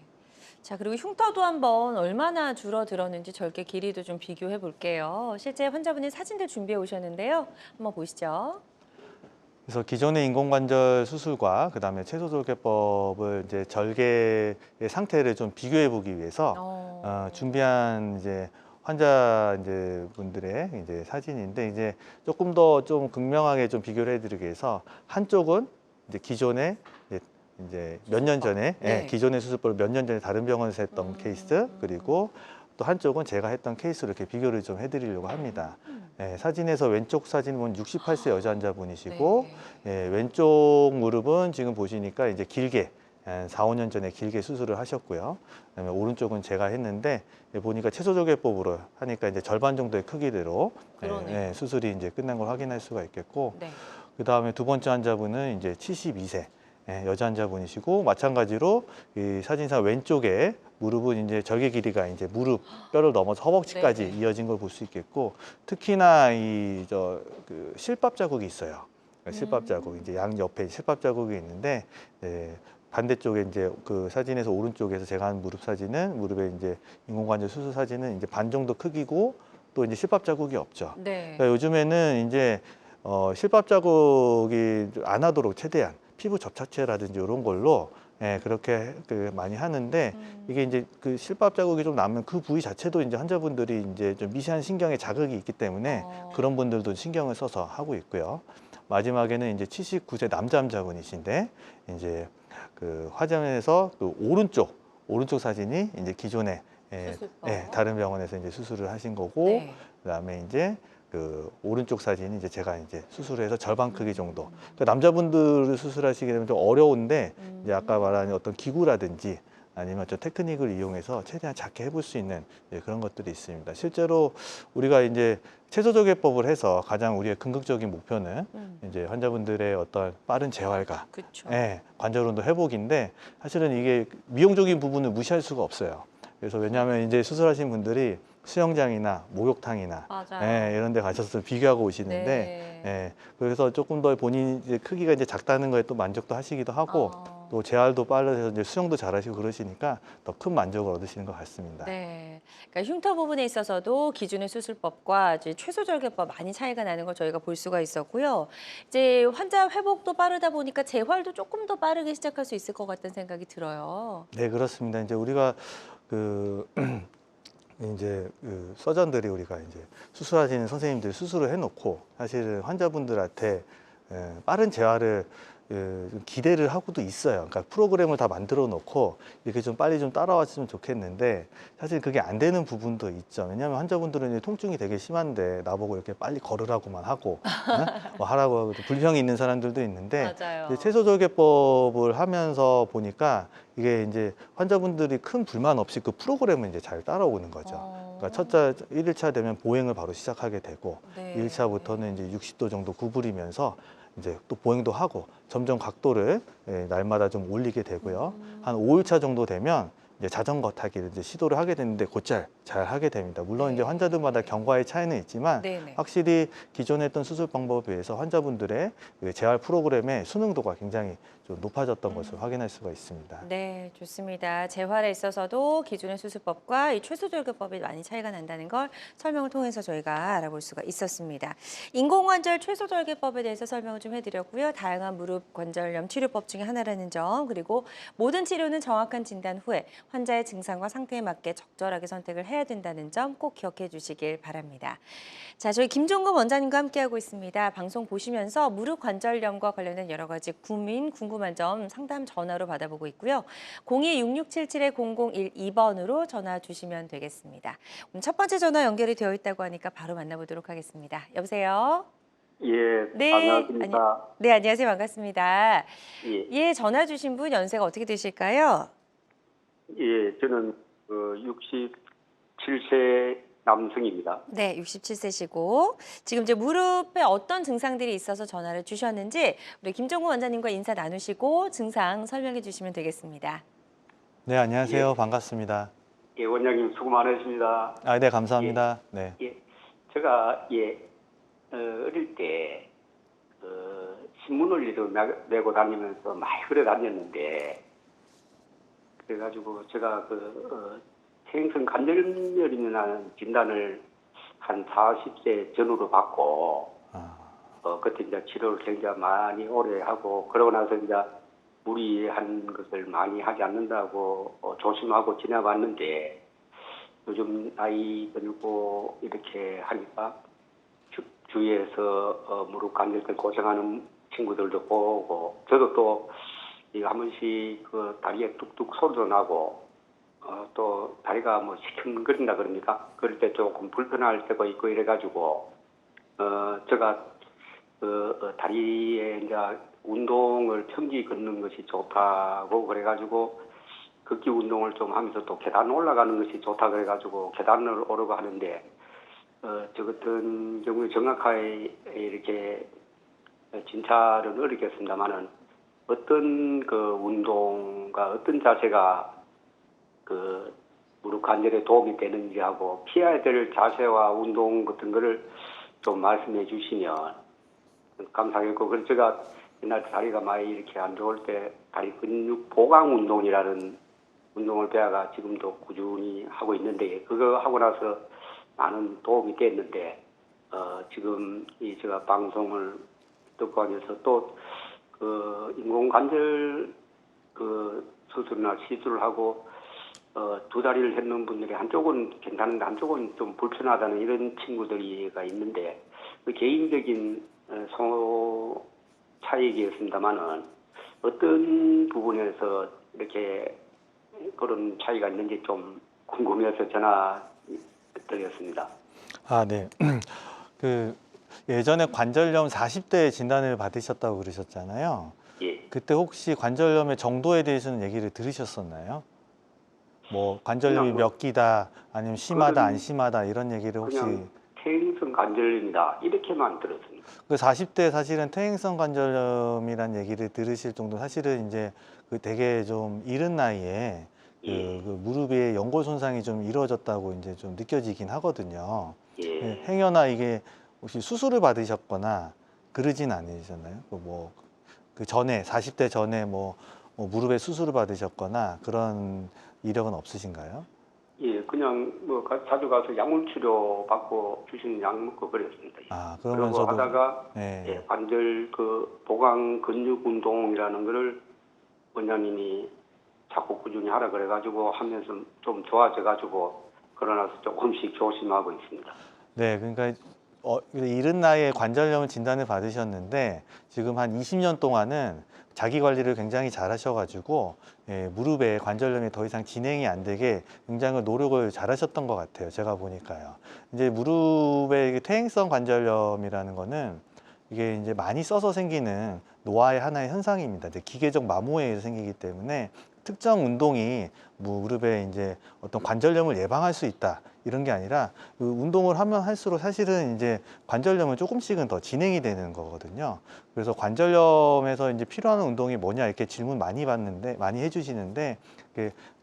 자, 그리고 흉터도 한번 얼마나 줄어들었는지 절개 길이도 좀 비교해 볼게요. 실제 환자분의 사진들 준비해 오셨는데요. 한번 보시죠. 그래서 기존의 인공관절 수술과 그다음에 채소절개법을 이제 절개의 상태를 좀 비교해 보기 위해서 준비한 이제 환자 이제 분들의 이제 사진인데 이제 조금 더 좀 극명하게 좀 비교를 해드리기 위해서 한쪽은 이제 기존에 이제 몇 년 전에 네. 기존의 수술법을 몇 년 전에 다른 병원에서 했던 케이스 그리고 또 한쪽은 제가 했던 케이스로 이렇게 비교를 좀 해드리려고 합니다. 사진에서 왼쪽 사진은 보면 68세 여자 환자분이시고 네. 왼쪽 무릎은 지금 보시니까 이제 길게 4, 5년 전에 길게 수술을 하셨고요. 그다음에 오른쪽은 제가 했는데 보니까 채소절개법으로 하니까 이제 절반 정도의 크기대로 그러네요. 수술이 이제 끝난 걸 확인할 수가 있겠고 네. 그다음에 두 번째 환자분은 이제 72세 여자 환자분이시고 마찬가지로 이 사진상 왼쪽에 무릎은 이제 절개 길이가 이제 무릎 뼈를 넘어서 허벅지까지 네네. 이어진 걸 볼 수 있겠고 특히나 그 실밥 자국이 있어요. 실밥 자국 이제 양 옆에 실밥 자국이 있는데 반대쪽에 이제 그 사진에서 오른쪽에서 제가 한 무릎 사진은 무릎에 이제 인공관절 수술 사진은 이제 반 정도 크기고 또 이제 실밥 자국이 없죠. 네. 그러니까 요즘에는 이제 실밥 자국이 안 하도록 최대한 피부 접착제라든지 이런 걸로 그렇게 많이 하는데 이게 이제 그 실밥 자국이 좀 나면 그 부위 자체도 이제 환자분들이 이제 좀 미세한 신경에 자극이 있기 때문에 그런 분들도 신경을 써서 하고 있고요. 마지막에는 이제 79세 남자 환자분이신데 이제 그 화면에서 또 오른쪽 사진이 이제 기존에 다른 병원에서 이제 수술을 하신 거고 네. 그다음에 이제 그 오른쪽 사진이 이제 제가 이제 수술해서 절반 크기 정도. 그러니까 남자분들 수술하시게 되면 좀 어려운데 이제 아까 말한 어떤 기구라든지 아니면 저 테크닉을 이용해서 최대한 작게 해볼 수 있는 그런 것들이 있습니다. 실제로 우리가 이제 채소절개법을 해서 가장 우리의 궁극적인 목표는 이제 환자분들의 어떤 빠른 재활과 그렇죠. 관절 운동 회복인데 사실은 이게 미용적인 부분을 무시할 수가 없어요. 그래서 왜냐하면 이제 수술하신 분들이 수영장이나 목욕탕이나 맞아요. 이런 데 가셔서 비교하고 오시는데 네. 그래서 조금 더 본인 이제 크기가 이제 작다는 거에 또 만족도 하시기도 하고 또 재활도 빨라서 이제 수영도 잘하시고 그러시니까 더 큰 만족을 얻으시는 것 같습니다. 네. 그러니까 흉터 부분에 있어서도 기존의 수술법과 이제 최소절개법 많이 차이가 나는 걸 저희가 볼 수가 있었고요. 이제 환자 회복도 빠르다 보니까 재활도 조금 더 빠르게 시작할 수 있을 것 같다는 생각이 들어요. 네, 그렇습니다. 이제 우리가 그 이제 그 서전들이 우리가 이제 수술하시는 선생님들 수술을 해놓고 사실은 환자분들한테 빠른 재활을 좀 기대를 하고도 있어요. 그러니까 프로그램을 다 만들어 놓고 이렇게 좀 빨리 좀 따라왔으면 좋겠는데 사실 그게 안 되는 부분도 있죠. 왜냐하면 환자분들은 이제 통증이 되게 심한데 나보고 이렇게 빨리 걸으라고만 하고 뭐 하라고 하고 또 불평이 있는 사람들도 있는데 맞아요. 이제 채소절개법을 하면서 보니까 이게 이제 환자분들이 큰 불만 없이 그 프로그램을 이제 잘 따라오는 거죠. 그러니까 첫째 1일차 되면 보행을 바로 시작하게 되고 네. 2일차부터는 이제 60도 정도 구부리면서 이제 또 보행도 하고 점점 각도를 날마다 좀 올리게 되고요. 한 5일차 정도 되면 이제 자전거 타기를 이제 시도를 하게 되는데 곧잘 잘 하게 됩니다. 물론 이제 환자들마다 경과의 차이는 있지만 네네. 확실히 기존에 했던 수술 방법에 비해서 환자분들의 그 재활 프로그램의 수능도가 굉장히 좀 높아졌던 것을 확인할 수가 있습니다. 네, 좋습니다. 재활에 있어서도 기존의 수술법과 이 최소절개법이 많이 차이가 난다는 걸 설명을 통해서 저희가 알아볼 수가 있었습니다. 인공관절 최소절개법에 대해서 설명을 좀 해드렸고요. 다양한 무릎 관절염 치료법 중에 하나라는 점, 그리고 모든 치료는 정확한 진단 후에 환자의 증상과 상태에 맞게 적절하게 선택을 해야 된다는 점 꼭 기억해 주시길 바랍니다. 자, 저희 김종금 원장님과 함께하고 있습니다. 방송 보시면서 무릎 관절염과 관련된 여러 가지 궁금한 점 상담 전화로 받아보고 있고요. 02-6677-0012번으로 전화 주시면 되겠습니다. 오늘 첫 번째 전화 연결이 되어 있다고 하니까 바로 만나보도록 하겠습니다. 여보세요? 예, 네, 안녕하십니까. 네, 안녕하세요. 반갑습니다. 예, 예, 전화 주신 분 연세가 어떻게 되실까요? 예, 저는 67세 남성입니다. 네, 67세시고 지금 이제 무릎에 어떤 증상들이 있어서 전화를 주셨는지 우리 김종구 원장님과 인사 나누시고 증상 설명해 주시면 되겠습니다. 네, 안녕하세요. 반갑습니다. 예, 원장님 수고 많으십니다. 아, 네, 감사합니다. 네. 예, 제가 어릴 때 신문을 메고 다니면서 많이 걸어 다녔는데 그래가지고 제가 퇴행성 관절염이라는 진단을 한 40세 전후로 받고 그때 이제 치료를 굉장히 많이 오래 하고 그러고 나서 이제 무리한 것을 많이 하지 않는다고 조심하고 지내봤는데 요즘 나이 들고 이렇게 하니까 주위에서 무릎 관절염 고생하는 친구들도 보고 저도 또 한 번씩 그 다리에 뚝뚝 소리도 나고 또 다리가 뭐 시큰거린다 그럽니까? 그럴 때 조금 불편할 때가 있고 이래가지고 제가 다리에 이제 운동을 평지 걷는 것이 좋다고 그래가지고 걷기 운동을 좀 하면서 또 계단 올라가는 것이 좋다 그래가지고 계단을 오르고 하는데 저 같은 경우에 정확하게 이렇게 진찰은 어렵겠습니다만은 어떤 그 운동과 어떤 자세가 그 무릎 관절에 도움이 되는지 하고 피해야 될 자세와 운동 같은 거를 좀 말씀해 주시면 감사하겠고 그래서 제가 옛날 다리가 많이 이렇게 안 좋을 때 다리 근육 보강 운동이라는 운동을 배워가 지금도 꾸준히 하고 있는데 그거 하고 나서 많은 도움이 됐는데 지금 이 제가 방송을 듣고 하면서 또 인공관절 수술이나 시술을 하고 두 다리를 했는 분들이 한쪽은 괜찮은데 한쪽은 좀 불편하다는 이런 친구들이가 있는데 그 개인적인 선호 차이겠습니다만은 어떤 부분에서 이렇게 그런 차이가 있는지 좀 궁금해서 전화 드렸습니다. 아, 네. 예전에 관절염 40대 진단을 받으셨다고 그러셨잖아요. 예. 그때 혹시 관절염의 정도에 대해서는 얘기를 들으셨었나요? 뭐 관절염이 몇 기다, 아니면 심하다, 안 심하다 이런 얘기를 혹시? 그냥 퇴행성 관절염이다 이렇게만 들었습니다. 그 40대 사실은 퇴행성 관절염이란 얘기를 들으실 정도 사실은 이제 그 되게 좀 이른 나이에 그 무릎의 연골 손상이 좀 이루어졌다고 이제 좀 느껴지긴 하거든요. 예. 행여나 이게 혹시 수술을 받으셨거나 그러진 않으셨나요? 그 전에 40대 전에 뭐 무릎에 수술을 받으셨거나 그런 이력은 없으신가요? 예, 그냥 뭐 자주 가서 약물 치료 받고 주시는 약 먹고 그랬습니다. 아, 그러고 그러면서도 하다가 네. 관절 보강 근육 운동이라는 거를 원장님이 자꾸 꾸준히 하라 그래가지고 하면서 좀 좋아져가지고 그러나서 조금씩 조심하고 있습니다. 네, 그러니까 이른 나이에 관절염 진단을 받으셨는데 지금 한 20년 동안은 자기 관리를 굉장히 잘 하셔가지고 무릎에 관절염이 더 이상 진행이 안 되게 굉장히 노력을 잘 하셨던 것 같아요. 제가 보니까요. 이제 무릎의 퇴행성 관절염이라는 거는 이게 이제 많이 써서 생기는 노화의 하나의 현상입니다. 이제 기계적 마모에 의해서 생기기 때문에 특정 운동이 무릎에 이제 어떤 관절염을 예방할 수 있다. 이런 게 아니라 그 운동을 하면 할수록 사실은 이제 관절염은 조금씩은 더 진행이 되는 거거든요. 그래서 관절염에서 이제 필요한 운동이 뭐냐 이렇게 질문 많이 받는데 많이 해주시는데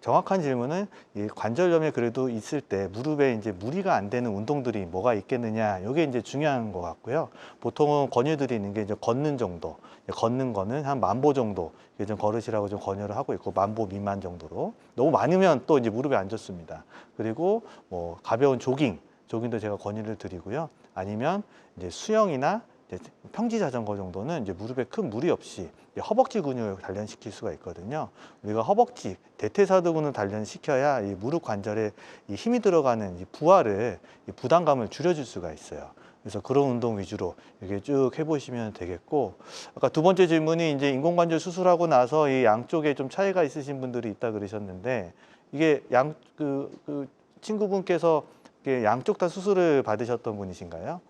정확한 질문은 이 관절염에 그래도 있을 때 무릎에 이제 무리가 안 되는 운동들이 뭐가 있겠느냐 이게 이제 중요한 것 같고요. 보통은 권유드리는 게 이제 걷는 정도, 걷는 거는 한 10,000보 정도 좀 걸으시라고 좀 권유를 하고 있고 10,000보 미만 정도로 너무 많으면 또 이제 무릎에 안 좋습니다. 그리고 뭐 가벼운 조깅도 제가 권유를 드리고요. 아니면 이제 수영이나 평지 자전거 정도는 이제 무릎에 큰 무리 없이 허벅지 근육을 단련시킬 수가 있거든요. 우리가 허벅지, 대퇴사두근을 단련시켜야 이 무릎 관절에 이 힘이 들어가는 이 부하를, 이 부담감을 줄여줄 수가 있어요. 그래서 그런 운동 위주로 이렇게 쭉 해보시면 되겠고, 아까 두 번째 질문이 이제 인공관절 수술하고 나서 이 양쪽에 좀 차이가 있으신 분들이 있다 그러셨는데, 이게 그 친구분께서 양쪽 다 수술을 받으셨던 분이신가요?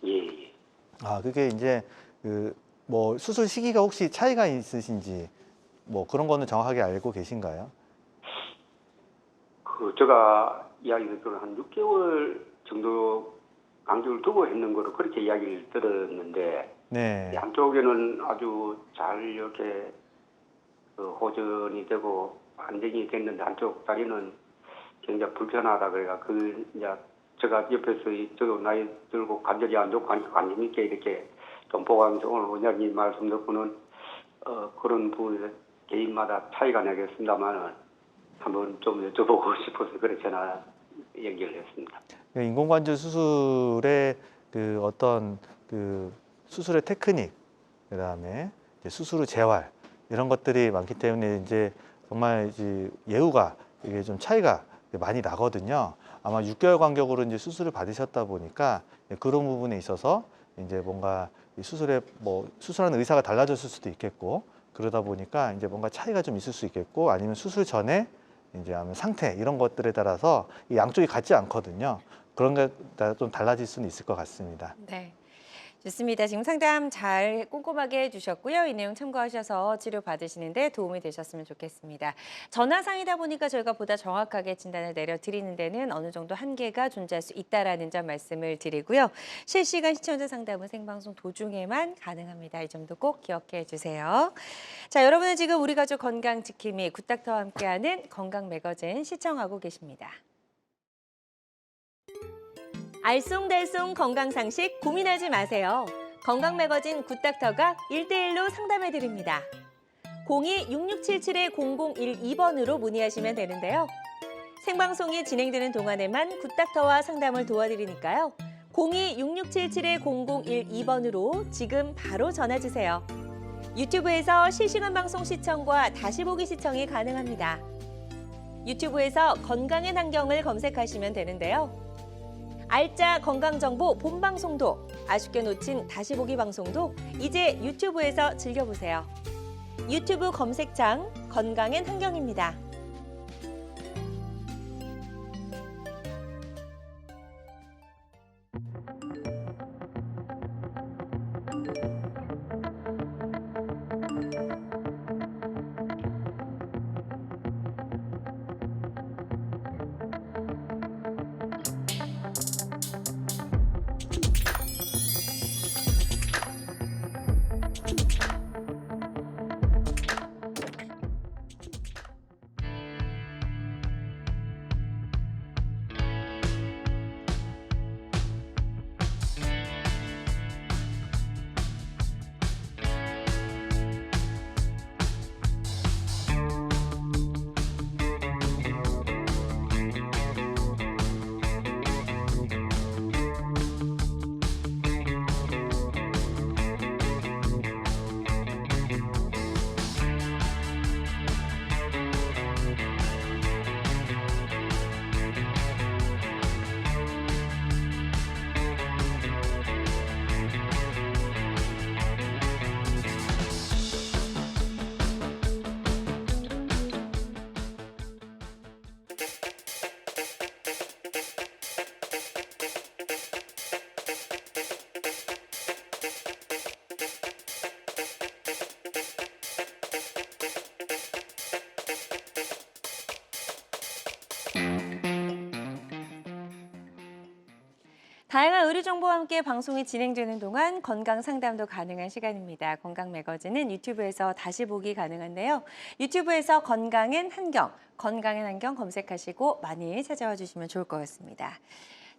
예. 아, 그게 이제 뭐 수술 시기가 혹시 차이가 있으신지 뭐 그런 거는 정확하게 알고 계신가요? 제가 이야기 듣기로 한 6개월 정도 강직을 두고 했는 거로 그렇게 이야기를 들었는데, 네. 양쪽에는 아주 잘 이렇게 호전이 되고 안정이 됐는데 한쪽 다리는 굉장히 불편하다 그래가 이제 제가 옆에서 저도 나이 들고 관절이 안 좋고 하니까 관심 있게 이렇게 좀 보강해서 오늘 원장님 말씀 듣고는 그런 부분에 개인마다 차이가 나겠습니다만은 한번 좀 여쭤보고 싶어서 그래 전화 연결을 했습니다. 인공관절 수술의 그 어떤 그 수술의 테크닉, 그다음에 이제 수술 후 재활 이런 것들이 많기 때문에 이제 정말 이제 예후가 이게 좀 차이가 많이 나거든요. 아마 6개월 간격으로 이제 수술을 받으셨다 보니까 그런 부분에 있어서 이제 뭔가 이 수술에 뭐 수술하는 의사가 달라졌을 수도 있겠고, 그러다 보니까 이제 뭔가 차이가 좀 있을 수 있겠고, 아니면 수술 전에 이제 아니면 상태 이런 것들에 따라서 이 양쪽이 같지 않거든요. 그런 게 좀 달라질 수는 있을 것 같습니다. 네. 좋습니다. 지금 상담 잘 꼼꼼하게 해주셨고요. 이 내용 참고하셔서 치료 받으시는데 도움이 되셨으면 좋겠습니다. 전화상이다 보니까 저희가 보다 정확하게 진단을 내려드리는 데는 어느 정도 한계가 존재할 수 있다라는 점 말씀을 드리고요. 실시간 시청자 상담은 생방송 도중에만 가능합니다. 이 점도 꼭 기억해 주세요. 자, 여러분은 지금 우리 가족 건강 지킴이 굿닥터와 함께하는 건강 매거진 시청하고 계십니다. 알쏭달쏭 건강상식 고민하지 마세요. 건강 매거진 굿닥터가 1대1로 상담해드립니다. 02-6677-0012번으로 문의하시면 되는데요. 생방송이 진행되는 동안에만 굿닥터와 상담을 도와드리니까요. 02-6677-0012번으로 지금 바로 전화주세요. 유튜브에서 실시간 방송 시청과 다시 보기 시청이 가능합니다. 유튜브에서 건강의 환경을 검색하시면 되는데요. 알짜 건강정보 본방송도, 아쉽게 놓친 다시 보기 방송도 이제 유튜브에서 즐겨보세요. 유튜브 검색창 건강엔 환경입니다. 다양한 의료 정보와 함께 방송이 진행되는 동안 건강 상담도 가능한 시간입니다. 건강 매거진은 유튜브에서 다시 보기 가능한데요. 유튜브에서 건강엔 한경, 건강엔 한경 검색하시고 많이 찾아와 주시면 좋을 것 같습니다.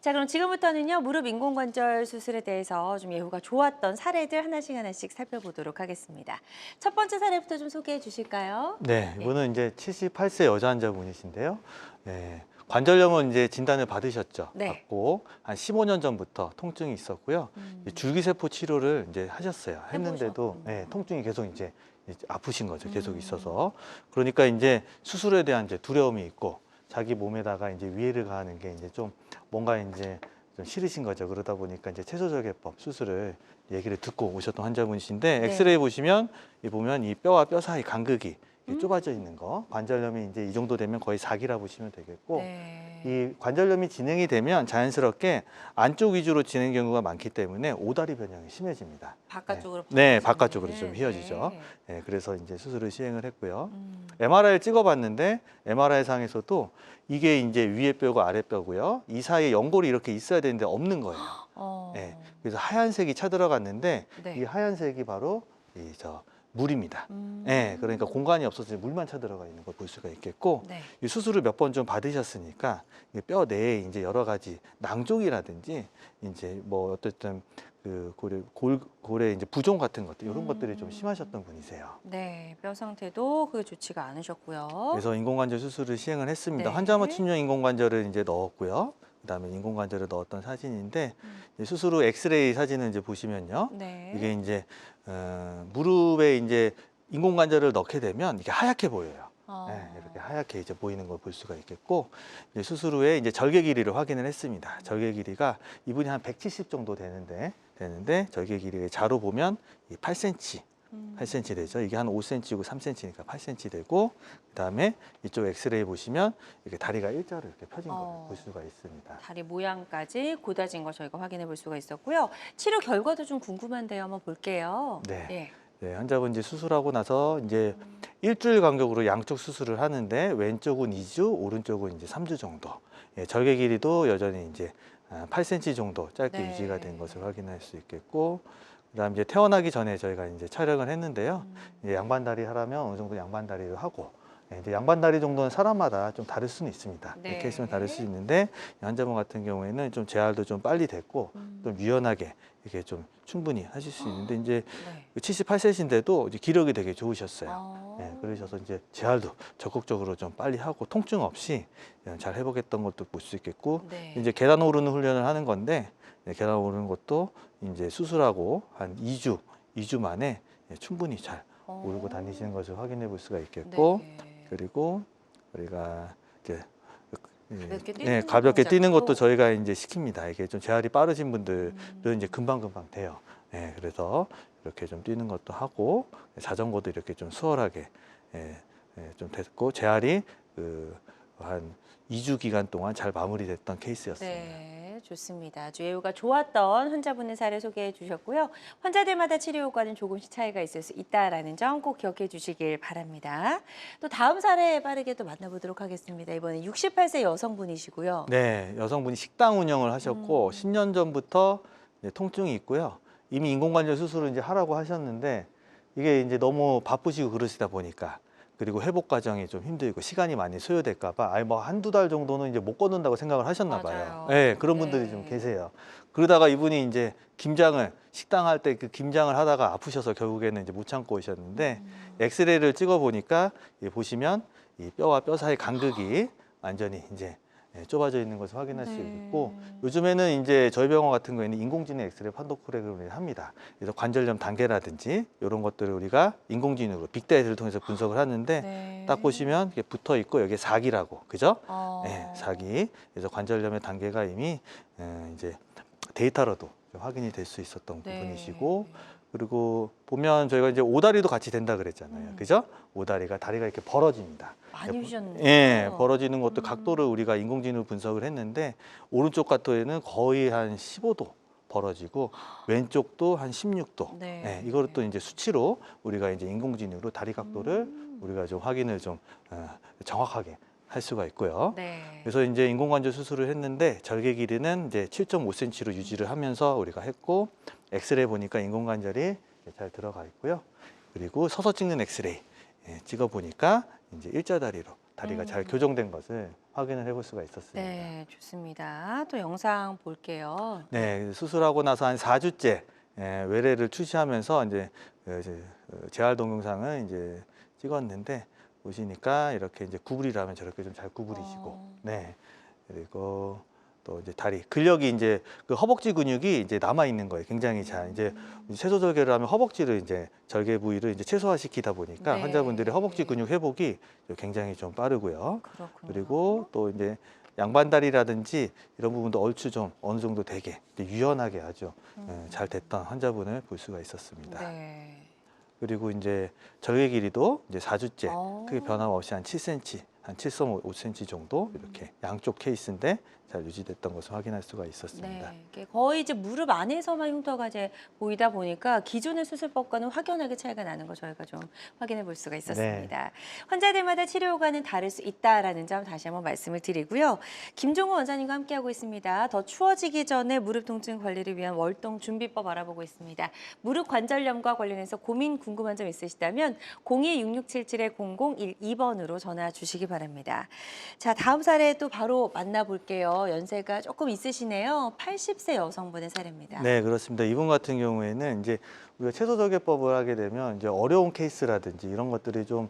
자, 그럼 지금부터는요, 무릎 인공관절 수술에 대해서 좀 예후가 좋았던 사례들 하나씩 살펴보도록 하겠습니다. 첫 번째 사례부터 좀 소개해 주실까요? 네, 이분은 이제 78세 여자 환자분이신데요. 네, 관절염은 이제 진단을 받으셨죠. 네. 받고 한 15년 전부터 통증이 있었고요. 줄기세포 치료를 이제 하셨어요. 했는데도 해보셨군요. 통증이 계속 이제 아프신 거죠. 계속 있어서. 그러니까 이제 수술에 대한 이제 두려움이 있고 자기 몸에다가 이제 위해를 가하는 게 이제 좀 뭔가 이제 좀 싫으신 거죠. 그러다 보니까 이제 채소절개법 수술을 얘기를 듣고 오셨던 환자분이신데 네. 엑스레이 보시면 이 뼈와 뼈 사이 간극이 좁아져 있는 거, 관절염이 이제 이 정도 되면 거의 4기라 보시면 되겠고, 네. 이 관절염이 진행이 되면 자연스럽게 안쪽 위주로 진행 경우가 많기 때문에 오다리 변형이 심해집니다. 바깥쪽으로. 네, 바뀌시는 바깥쪽으로 네. 좀 휘어지죠. 네. 네, 그래서 이제 수술을 시행을 했고요. 음. MRI를 찍어봤는데 MRI 상에서도 이게 이제 위에 뼈고 아래 뼈고요. 이 사이에 연골이 이렇게 있어야 되는데 없는 거예요. 네, 그래서 하얀색이 차들어갔는데 네. 이 하얀색이 바로 물입니다. 네, 그러니까 공간이 없어서 물만 차들어가 있는 걸 볼 수가 있겠고, 네. 이 수술을 몇 번 좀 받으셨으니까 이뼈 내에 이제 여러 가지 낭족이라든지 이제 뭐 어쨌든 그 골에 이제 부종 같은 것들 이런 것들이 좀 심하셨던 분이세요. 네, 뼈 상태도 그게 좋지가 않으셨고요. 그래서 인공관절 수술을 시행을 했습니다. 네. 환자 맞춤형 인공관절을 이제 넣었고요. 그다음에 인공관절을 넣었던 사진인데 이제 수술 후 엑스레이 사진을 이제 보시면요. 네. 이게 이제 무릎에 이제 인공관절을 넣게 되면 이게 하얗게 보여요. 네, 이렇게 하얗게 이제 보이는 걸 볼 수가 있겠고, 이제 수술 후에 이제 절개 길이를 확인을 했습니다. 절개 길이가 이분이 한 170 정도 되는데 절개 길이를 자로 보면 8cm. 8cm 되죠. 이게 한 5cm고 3cm니까 8cm 되고, 그다음에 이쪽 엑스레이 보시면 이렇게 다리가 일자로 이렇게 펴진 걸 볼 수가 있습니다. 다리 모양까지 곧아진 거 저희가 확인해 볼 수가 있었고요. 치료 결과도 좀 궁금한데요. 한번 볼게요. 네. 네, 환자분 이제 수술하고 나서 이제 일주일 간격으로 양쪽 수술을 하는데 왼쪽은 2주, 오른쪽은 이제 3주 정도. 예, 절개 길이도 여전히 이제 8cm 정도 짧게 네. 유지가 된 것을 확인할 수 있겠고, 그다음 이제 태어나기 전에 저희가 이제 촬영을 했는데요. 이제 양반다리 하라면 어느 정도 양반다리를 하고, 예, 이제 양반다리 정도는 사람마다 좀 다를 수는 있습니다. 네. 케이스는 다를 수 있는데 이 환자분 같은 경우에는 좀 재활도 좀 빨리 됐고 좀 유연하게 이렇게 좀 충분히 하실 수 있는데 이제 네. 78세신데도 이제 기력이 되게 좋으셨어요. 아. 네, 그러셔서 이제 재활도 적극적으로 좀 빨리 하고 통증 없이 잘 회복했던 것도 볼 수 있겠고, 네. 이제 계단 오르는 훈련을 하는 건데 계단 오르는 것도 이제 수술하고 한 2주 만에 충분히 잘 오르고 다니시는 것을 확인해 볼 수가 있겠고, 네. 그리고 우리가 이제 가볍게 뛰는 가볍게 뛰는 동작도? 것도 저희가 이제 시킵니다. 이게 좀 재활이 빠르신 분들은 이제 금방 돼요. 예, 그래서 이렇게 좀 뛰는 것도 하고 자전거도 이렇게 좀 수월하게 좀 됐고, 재활이 한 2주 기간 동안 잘 마무리됐던 케이스였습니다. 네, 좋습니다. 아주 예후가 좋았던 환자분의 사례 소개해 주셨고요. 환자들마다 치료 효과는 조금씩 차이가 있을 수 있다라는 점 꼭 기억해 주시길 바랍니다. 또 다음 사례 빠르게 또 만나보도록 하겠습니다. 이번에 68세 여성분이시고요. 네, 여성분이 식당 운영을 하셨고 10년 전부터 이제 통증이 있고요. 이미 인공관절 수술을 이제 하라고 하셨는데 이게 이제 너무 바쁘시고 그러시다 보니까, 그리고 회복 과정이 좀 힘들고 시간이 많이 소요될까 봐 아예 뭐 한두 달 정도는 이제 못 걷는다고 생각을 하셨나 봐요. 맞아요. 네, 그런 분들이 네. 좀 계세요. 그러다가 이분이 이제 식당 할 때 그 김장을 하다가 아프셔서 결국에는 이제 못 참고 오셨는데 엑스레이를 찍어 보니까 보시면 이 뼈와 뼈 사이 간극이 완전히 이제 좁아져 있는 것을 확인할 수 있고, 요즘에는 이제 저희 병원 같은 경우에는 인공지능 엑스레이 판독프로그램을 합니다. 그래서 관절염 단계라든지 이런 것들을 우리가 인공지능으로 빅데이터를 통해서 분석을 하는데 네. 딱 보시면 이게 붙어 있고 여기에 4기라고, 그죠? 어. 네, 4기. 그래서 관절염의 단계가 이미 이제 데이터로도 좀 확인이 될 수 있었던 네. 부분이시고, 그리고 보면 저희가 이제 오다리도 같이 된다 그랬잖아요. 그죠? 오다리가 다리가 이렇게 벌어집니다. 많이 휘셨네요. 예, 벌어지는 것도 각도를 우리가 인공지능으로 분석을 했는데 오른쪽 각도에는 거의 한 15도 벌어지고 왼쪽도 한 16도. 네. 예, 이거를 또 이제 수치로 우리가 이제 인공지능으로 다리 각도를 우리가 좀 확인을 좀 정확하게 할 수가 있고요. 네. 그래서 이제 인공관절 수술을 했는데 절개 길이는 이제 7.5cm로 유지를 하면서 우리가 했고, 엑스레이 보니까 인공관절이 잘 들어가 있고요. 그리고 서서 찍는 엑스레이 찍어 보니까 이제 일자다리로 다리가 잘 교정된 것을 확인을 해볼 수가 있었습니다. 네, 좋습니다. 또 영상 볼게요. 네, 수술하고 나서 한 4주째 외래를 추시하면서 이제 재활 동영상을 이제 찍었는데, 보시니까 이렇게 이제 구부리라면 저렇게 좀 잘 구부리시고, 네, 그리고 또 이제 다리 근력이 이제 그 허벅지 근육이 이제 남아 있는 거예요. 굉장히 잘 이제 채소 절개를 하면 허벅지를 이제 절개 부위를 이제 최소화시키다 보니까 네. 환자분들의 허벅지 근육 회복이 굉장히 좀 빠르고요. 그렇군요. 그리고 또 이제 양반다리라든지 이런 부분도 얼추 좀 어느 정도 되게 유연하게 아주 잘 됐던 환자분을 볼 수가 있었습니다. 네. 그리고 이제 절개 길이도 이제 4주째 어. 크게 변함없이 한 7cm, 한 7.5cm 정도 이렇게 양쪽 케이스인데 잘 유지됐던 것을 확인할 수가 있었습니다. 네, 이게 거의 이제 무릎 안에서만 흉터가 이제 보이다 보니까 기존의 수술법과는 확연하게 차이가 나는 거 저희가 좀 확인해 볼 수가 있었습니다. 환자들마다 치료 효과는 다를 수 있다라는 점 다시 한번 말씀을 드리고요. 김종호 원장님과 함께하고 있습니다. 더 추워지기 전에 무릎 통증 관리를 위한 월동 준비법 알아보고 있습니다. 무릎 관절염과 관련해서 고민 궁금한 점 있으시다면 026677-0012번으로 전화 주시기 바랍니다. 자, 다음 사례 또 바로 만나볼게요. 연세가 조금 있으시네요. 80세 여성분의 사례입니다. 네, 그렇습니다. 이분 같은 경우에는 이제 우리가 채소절개법을 하게 되면 이제 어려운 케이스라든지 이런 것들이 좀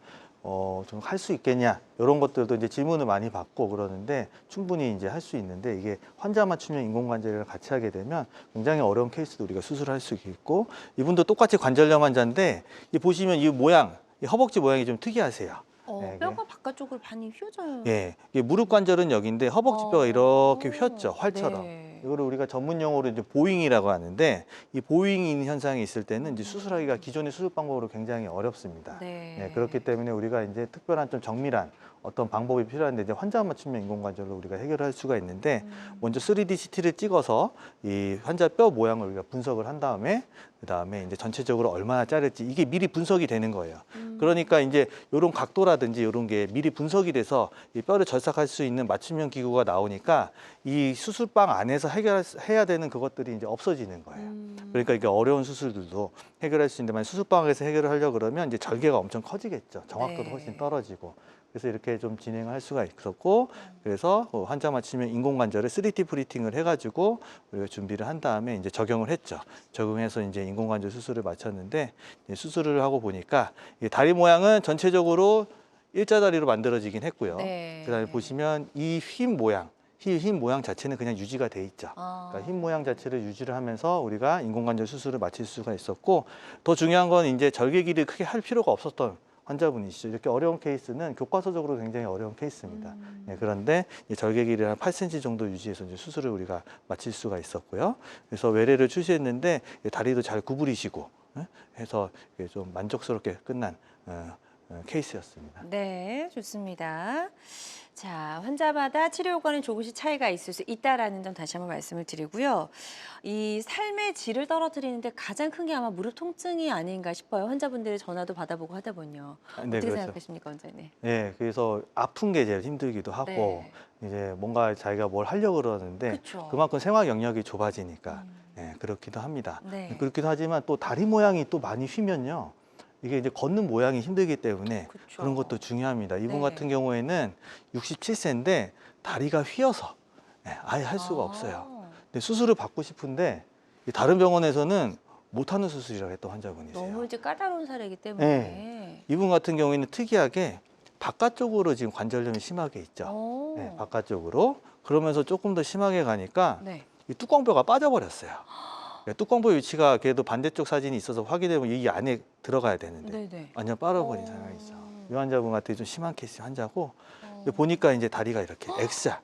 할 수 있겠냐 이런 것들도 이제 질문을 많이 받고 그러는데 충분히 이제 할 수 있는데, 이게 환자 맞춤형 인공관절을 같이 하게 되면 굉장히 어려운 케이스도 우리가 수술할 수 있고, 이분도 똑같이 관절염 환자인데 이 보시면 이 모양, 이 허벅지 모양이 좀 특이하세요. 네, 뼈가 바깥쪽으로 많이 휘어져요. 예, 이게 무릎 관절은 여기인데 허벅지뼈가 이렇게 휘었죠, 활처럼. 네. 이거를 우리가 전문 용어로 이제 보잉이라고 하는데, 이 보잉인 현상이 있을 때는 이제 수술하기가 기존의 수술 방법으로 굉장히 어렵습니다. 네. 네, 그렇기 때문에 우리가 이제 특별한 좀 정밀한 어떤 방법이 필요한데, 이제 환자 맞춤형 인공관절로 우리가 해결할 수가 있는데, 먼저 3D CT를 찍어서 이 환자 뼈 모양을 우리가 분석을 한 다음에 그다음에 이제 전체적으로 얼마나 자를지 이게 미리 분석이 되는 거예요. 그러니까 이제 이런 각도라든지 이런 게 미리 분석이 돼서 이 뼈를 절삭할 수 있는 맞춤형 기구가 나오니까 이 수술방 안에서 해결해야 되는 그것들이 이제 없어지는 거예요. 그러니까 이게 어려운 수술들도 해결할 수 있는데, 만약 수술방에서 해결을 하려고 그러면 이제 절개가 엄청 커지겠죠. 정확도도 네. 훨씬 떨어지고. 그래서 이렇게 좀 진행할 수가 있었고, 그래서 환자 맞춤형 인공관절을 3D 프린팅을 해가지고 우리가 준비를 한 다음에 이제 적용을 했죠. 적용해서 이제 인공관절 수술을 마쳤는데, 이제 수술을 하고 보니까 이 다리 모양은 전체적으로 일자다리로 만들어지긴 했고요. 네. 그다음에 보시면 이 휜 모양, 휜 모양 자체는 그냥 유지가 돼 있죠. 그러니까 휜 모양 자체를 유지를 하면서 우리가 인공관절 수술을 마칠 수가 있었고, 더 중요한 건 이제 절개 길이를 크게 할 필요가 없었던 환자분이시죠. 이렇게 어려운 케이스는 교과서적으로 굉장히 어려운 케이스입니다. 네, 그런데 절개 길이를 한 8cm 정도 유지해서 이제 수술을 우리가 마칠 수가 있었고요. 그래서 외래를 출시했는데 다리도 잘 구부리시고 해서 좀 만족스럽게 끝난 케이스였습니다. 네, 좋습니다. 자, 환자마다 치료 효과는 조금씩 차이가 있을 수 있다라는 점 다시 한번 말씀을 드리고요. 이 삶의 질을 떨어뜨리는데 가장 큰 게 아마 무릎 통증이 아닌가 싶어요. 환자분들의 전화도 받아보고 하다 보니요. 네, 어떻게 그렇죠. 생각하십니까, 원장님? 네, 그래서 아픈 게 제일 힘들기도 하고, 네. 이제 뭔가 자기가 뭘 하려고 그러는데 그쵸. 그만큼 생활 영역이 좁아지니까 그렇기도 합니다. 네. 그렇기도 하지만 또 다리 모양이 또 많이 휘면요, 이게 이제 걷는 모양이 힘들기 때문에 그쵸. 그런 것도 중요합니다. 이분 네. 같은 경우에는 67세인데 다리가 휘어서 아예 할 수가 없어요. 근데 수술을 받고 싶은데 이 다른 병원에서는 못하는 수술이라고 했던 환자분이세요. 너무 이제 까다로운 사례이기 때문에. 네. 이분 같은 경우에는 특이하게 바깥쪽으로 지금 관절염이 심하게 있죠. 오. 네, 바깥쪽으로. 그러면서 조금 더 심하게 가니까 네. 이 뚜껑뼈가 빠져버렸어요. 뚜껑뼈 위치가 그래도 반대쪽 사진이 있어서 확인해보면 이 안에 들어가야 되는데 네네. 완전 빠져버린 상황이죠. 이 환자분 같은 좀 심한 케이스 환자고, 보니까 이제 다리가 이렇게 X자,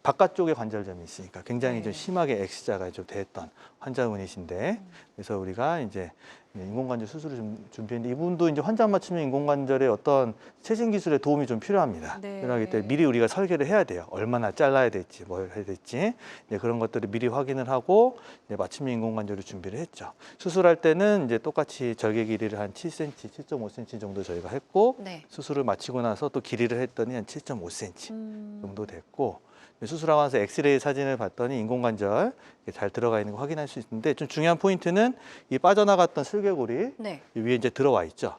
바깥쪽에 관절염이 있으니까 굉장히 좀 네. 심하게 X자가 좀 됐던 환자분이신데 그래서 우리가 이제 인공관절 수술을 좀 준비했는데 이분도 이제 환자 맞춤형 인공관절의 어떤 최신 기술의 도움이 좀 필요합니다. 네. 필요하기 때문에 미리 우리가 설계를 해야 돼요. 얼마나 잘라야 될지, 뭘 해야 될지 이제 그런 것들을 미리 확인을 하고 이제 맞춤형 인공관절을 준비를 했죠. 수술할 때는 이제 똑같이 절개 길이를 한 7cm, 7.5cm 정도 저희가 했고 네. 수술을 마치고 나서 또 길이를 했더니 한 7.5cm 정도 됐고 수술하고 나서 엑스레이 사진을 봤더니 인공관절 잘 들어가 있는 거 확인할 수 있는데 좀 중요한 포인트는 이 빠져나갔던 슬개골이 네. 이 위에 이제 들어와 있죠.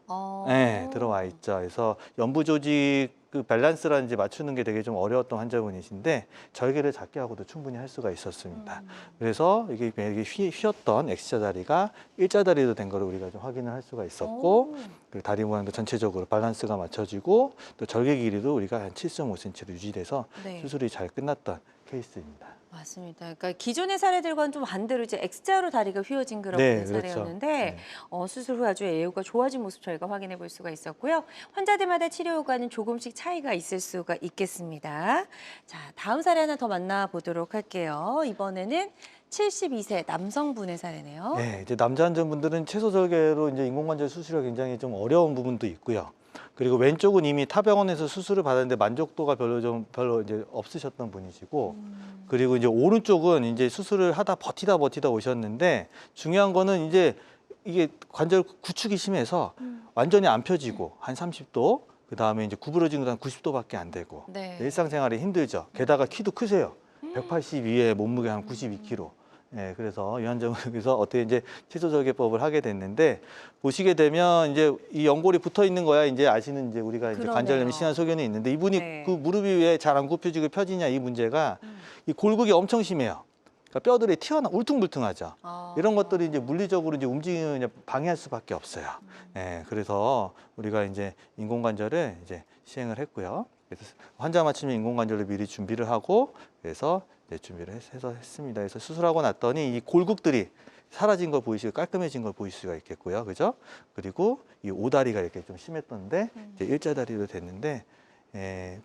네, 들어와 있죠. 그래서 연부 조직 그 밸런스라든지 맞추는 게 되게 좀 어려웠던 환자분이신데 절개를 작게 하고도 충분히 할 수가 있었습니다. 그래서 이게 휘었던 X자 다리가 일자 다리로 된 거를 우리가 좀 확인을 할 수가 있었고 그리고 다리 모양도 전체적으로 밸런스가 맞춰지고 또 절개 길이도 우리가 한 7.5cm로 유지돼서 네. 수술이 잘 끝났던 케이스입니다. 맞습니다. 그러니까 기존의 사례들과는 좀 반대로 이제 X자로 다리가 휘어진 그런 네, 그렇죠. 사례였는데 네. 수술 후 아주 예후가 좋아진 모습 저희가 확인해 볼 수가 있었고요. 환자들마다 치료 효과는 조금씩 차이가 있을 수가 있겠습니다. 자, 다음 사례 하나 더 만나보도록 할게요. 이번에는 72세 남성분의 사례네요. 네, 이제 남자 환자분들은 채소 절개로 이제 인공관절 수술이 굉장히 좀 어려운 부분도 있고요. 그리고 왼쪽은 이미 타 병원에서 수술을 받았는데 만족도가 별로 이제 없으셨던 분이시고, 그리고 이제 오른쪽은 이제 수술을 하다 버티다 오셨는데 중요한 거는 이제 이게 관절 구축이 심해서 완전히 안 펴지고 한 30도, 그 다음에 이제 구부러진 건 한 90도밖에 안 되고 네. 일상생활이 힘들죠. 게다가 키도 크세요. 180 위에 몸무게 한 92kg. 네, 그래서 이 환자분께서 어떻게 이제 치소절개법을 하게 됐는데 보시게 되면 이제 이 연골이 붙어 있는 거야 이제 아시는 이제 우리가 이제 그러네요. 관절염이 심한 소견이 있는데 이분이 네. 그 무릎이 왜 잘 안 굽혀지고 펴지냐 이 문제가 이 골격이 엄청 심해요. 그러니까 뼈들이 튀어나 울퉁불퉁하죠. 이런 것들이 이제 물리적으로 이제 움직임을 이제 방해할 수밖에 없어요. 네, 그래서 우리가 이제 인공관절을 이제 시행을 했고요. 그래서 환자 맞춤형 인공관절을 미리 준비를 하고 그래서 이제 준비를 해서 했습니다. 그래서 수술하고 났더니 이 골국들이 사라진 걸 보이시고 깔끔해진 걸 보일 수가 있겠고요. 그죠? 그리고 이 오다리가 이렇게 좀 심했던데 이제 일자다리로 됐는데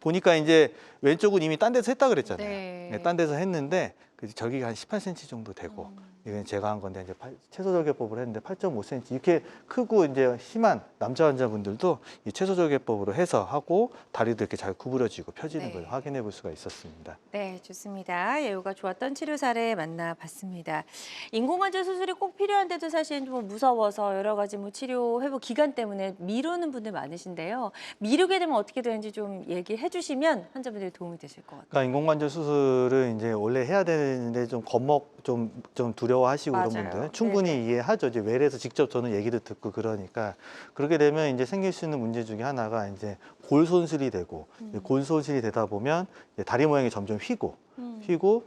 보니까 이제 왼쪽은 이미 딴 데서 했다 그랬잖아요. 네. 딴 데서 했는데 저기가 한 18cm 정도 되고 이건 제가 한 건데 이제 채소절개법을 했는데 8.5cm 이렇게 크고 이제 심한 남자 환자분들도 이 채소절개법으로 해서 하고 다리도 이렇게 잘 구부러지고 펴지는 네. 걸 확인해 볼 수가 있었습니다. 네, 좋습니다. 예후가 좋았던 치료 사례 만나봤습니다. 인공관절 수술이 꼭 필요한데도 사실 좀 무서워서 여러 가지 뭐 치료 회복 기간 때문에 미루는 분들 많으신데요. 미루게 되면 어떻게 되는지 좀 얘기해 주시면 환자분들이 도움이 되실 것 같아요. 그러니까 인공관절 수술을 이제 원래 해야 되는데 좀 좀 두려워하시고 그런 맞아요. 분들은 충분히 네네. 이해하죠. 이제 외래에서 직접 저는 얘기도 듣고 그러니까 그렇게 되면 이제 생길 수 있는 문제 중에 하나가 이제 골 손실이 되고 골 손실이 되다 보면 이제 다리 모양이 점점 휘고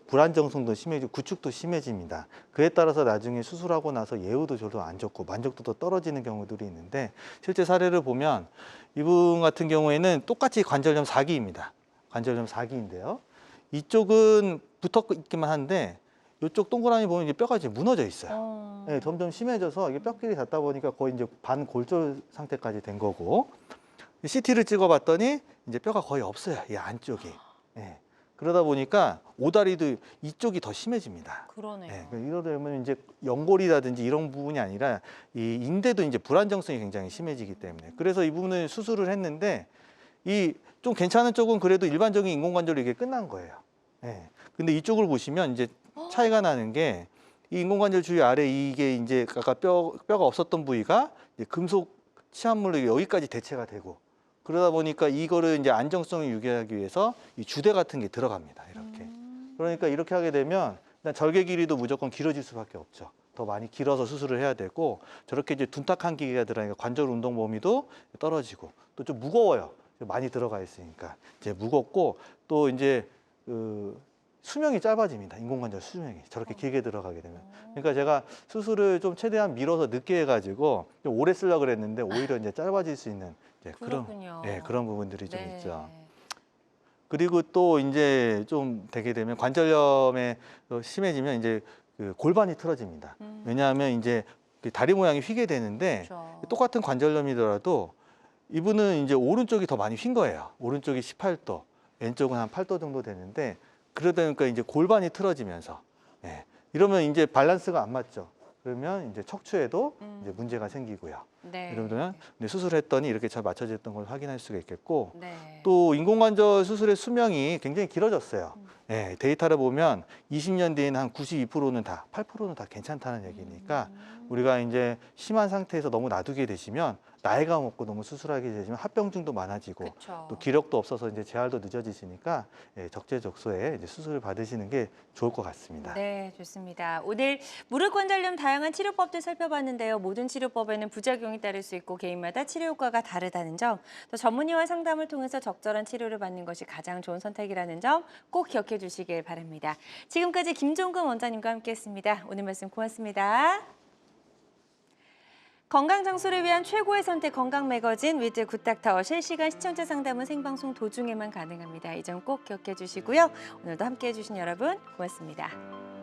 불안정성도 심해지고 구축도 심해집니다. 그에 따라서 나중에 수술하고 나서 예후도 별로 안 좋고 만족도도 떨어지는 경우들이 있는데 실제 사례를 보면 이분 같은 경우에는 똑같이 관절염 4기입니다. 관절염 4기인데요. 이쪽은 붙어 있기만 한데 이쪽 동그라미 보면 이제 뼈가 이제 무너져 있어요. 네, 점점 심해져서 이게 뼈끼리 닿다 보니까 거의 이제 반골절 상태까지 된 거고 CT를 찍어봤더니 이제 뼈가 거의 없어요. 이 안쪽이. 네. 그러다 보니까 오다리도 이쪽이 더 심해집니다. 그러네요. 네, 이러다 보면 이제 연골이라든지 이런 부분이 아니라 이 인대도 이제 불안정성이 굉장히 심해지기 때문에 그래서 이 부분을 수술을 했는데 이 좀 괜찮은 쪽은 그래도 일반적인 인공관절로 이게 끝난 거예요. 네. 근데 이쪽을 보시면 이제 차이가 나는 게 이 인공관절 주위 아래 이게 이제 아까 뼈가 없었던 부위가 이제 금속 치환물로 여기까지 대체가 되고 그러다 보니까 이거를 이제 안정성을 유지하기 위해서 이 주대 같은 게 들어갑니다. 이렇게. 그러니까 이렇게 하게 되면 일단 절개 길이도 무조건 길어질 수밖에 없죠. 더 많이 길어서 수술을 해야 되고 저렇게 이제 둔탁한 기계가 들어가니까 관절 운동 범위도 떨어지고 또 좀 무거워요. 많이 들어가 있으니까 이제 무겁고 또 이제 수명이 짧아집니다. 인공관절 수명이 저렇게 길게 들어가게 되면. 그러니까 제가 수술을 좀 최대한 미뤄서 늦게 해가지고 좀 오래 쓰려고 그랬는데 오히려 이제 짧아질 수 있는 그렇군요. 그런 부분들이 좀 네. 있죠. 그리고 또 이제 좀 되게 되면 관절염에 심해지면 이제 그 골반이 틀어집니다. 왜냐하면 이제 다리 모양이 휘게 되는데 그렇죠. 똑같은 관절염이더라도 이분은 이제 오른쪽이 더 많이 휜 거예요. 오른쪽이 18도, 왼쪽은 한 8도 정도 되는데 그러다 보니까 이제 골반이 틀어지면서 예, 이러면 이제 밸런스가 안 맞죠. 그러면 이제 척추에도 이제 문제가 생기고요. 네. 이러면 수술했더니 이렇게 잘 맞춰졌던 걸 확인할 수가 있겠고 네. 또 인공관절 수술의 수명이 굉장히 길어졌어요. 예, 데이터를 보면 20년 뒤에는 한 92%는 다, 8%는 다 괜찮다는 얘기니까 우리가 이제 심한 상태에서 너무 놔두게 되시면 나이가 먹고 너무 수술하게 되시면 합병증도 많아지고 그쵸. 또 기력도 없어서 이제 재활도 늦어지시니까 예, 적재적소에 이제 수술을 받으시는 게 좋을 것 같습니다. 네, 좋습니다. 오늘 무릎 관절염 다양한 치료법들 살펴봤는데요. 모든 치료법에는 부작용이 따를 수 있고 개인마다 치료 효과가 다르다는 점, 또 전문의와 상담을 통해서 적절한 치료를 받는 것이 가장 좋은 선택이라는 점 꼭 기억해 주시길 바랍니다. 지금까지 김종근 원장님과 함께했습니다. 오늘 말씀 고맙습니다. 건강 장소를 위한 최고의 선택 건강 매거진 위즈 굿닥터 실시간 시청자 상담은 생방송 도중에만 가능합니다. 이 점 꼭 기억해 주시고요. 오늘도 함께해 주신 여러분 고맙습니다.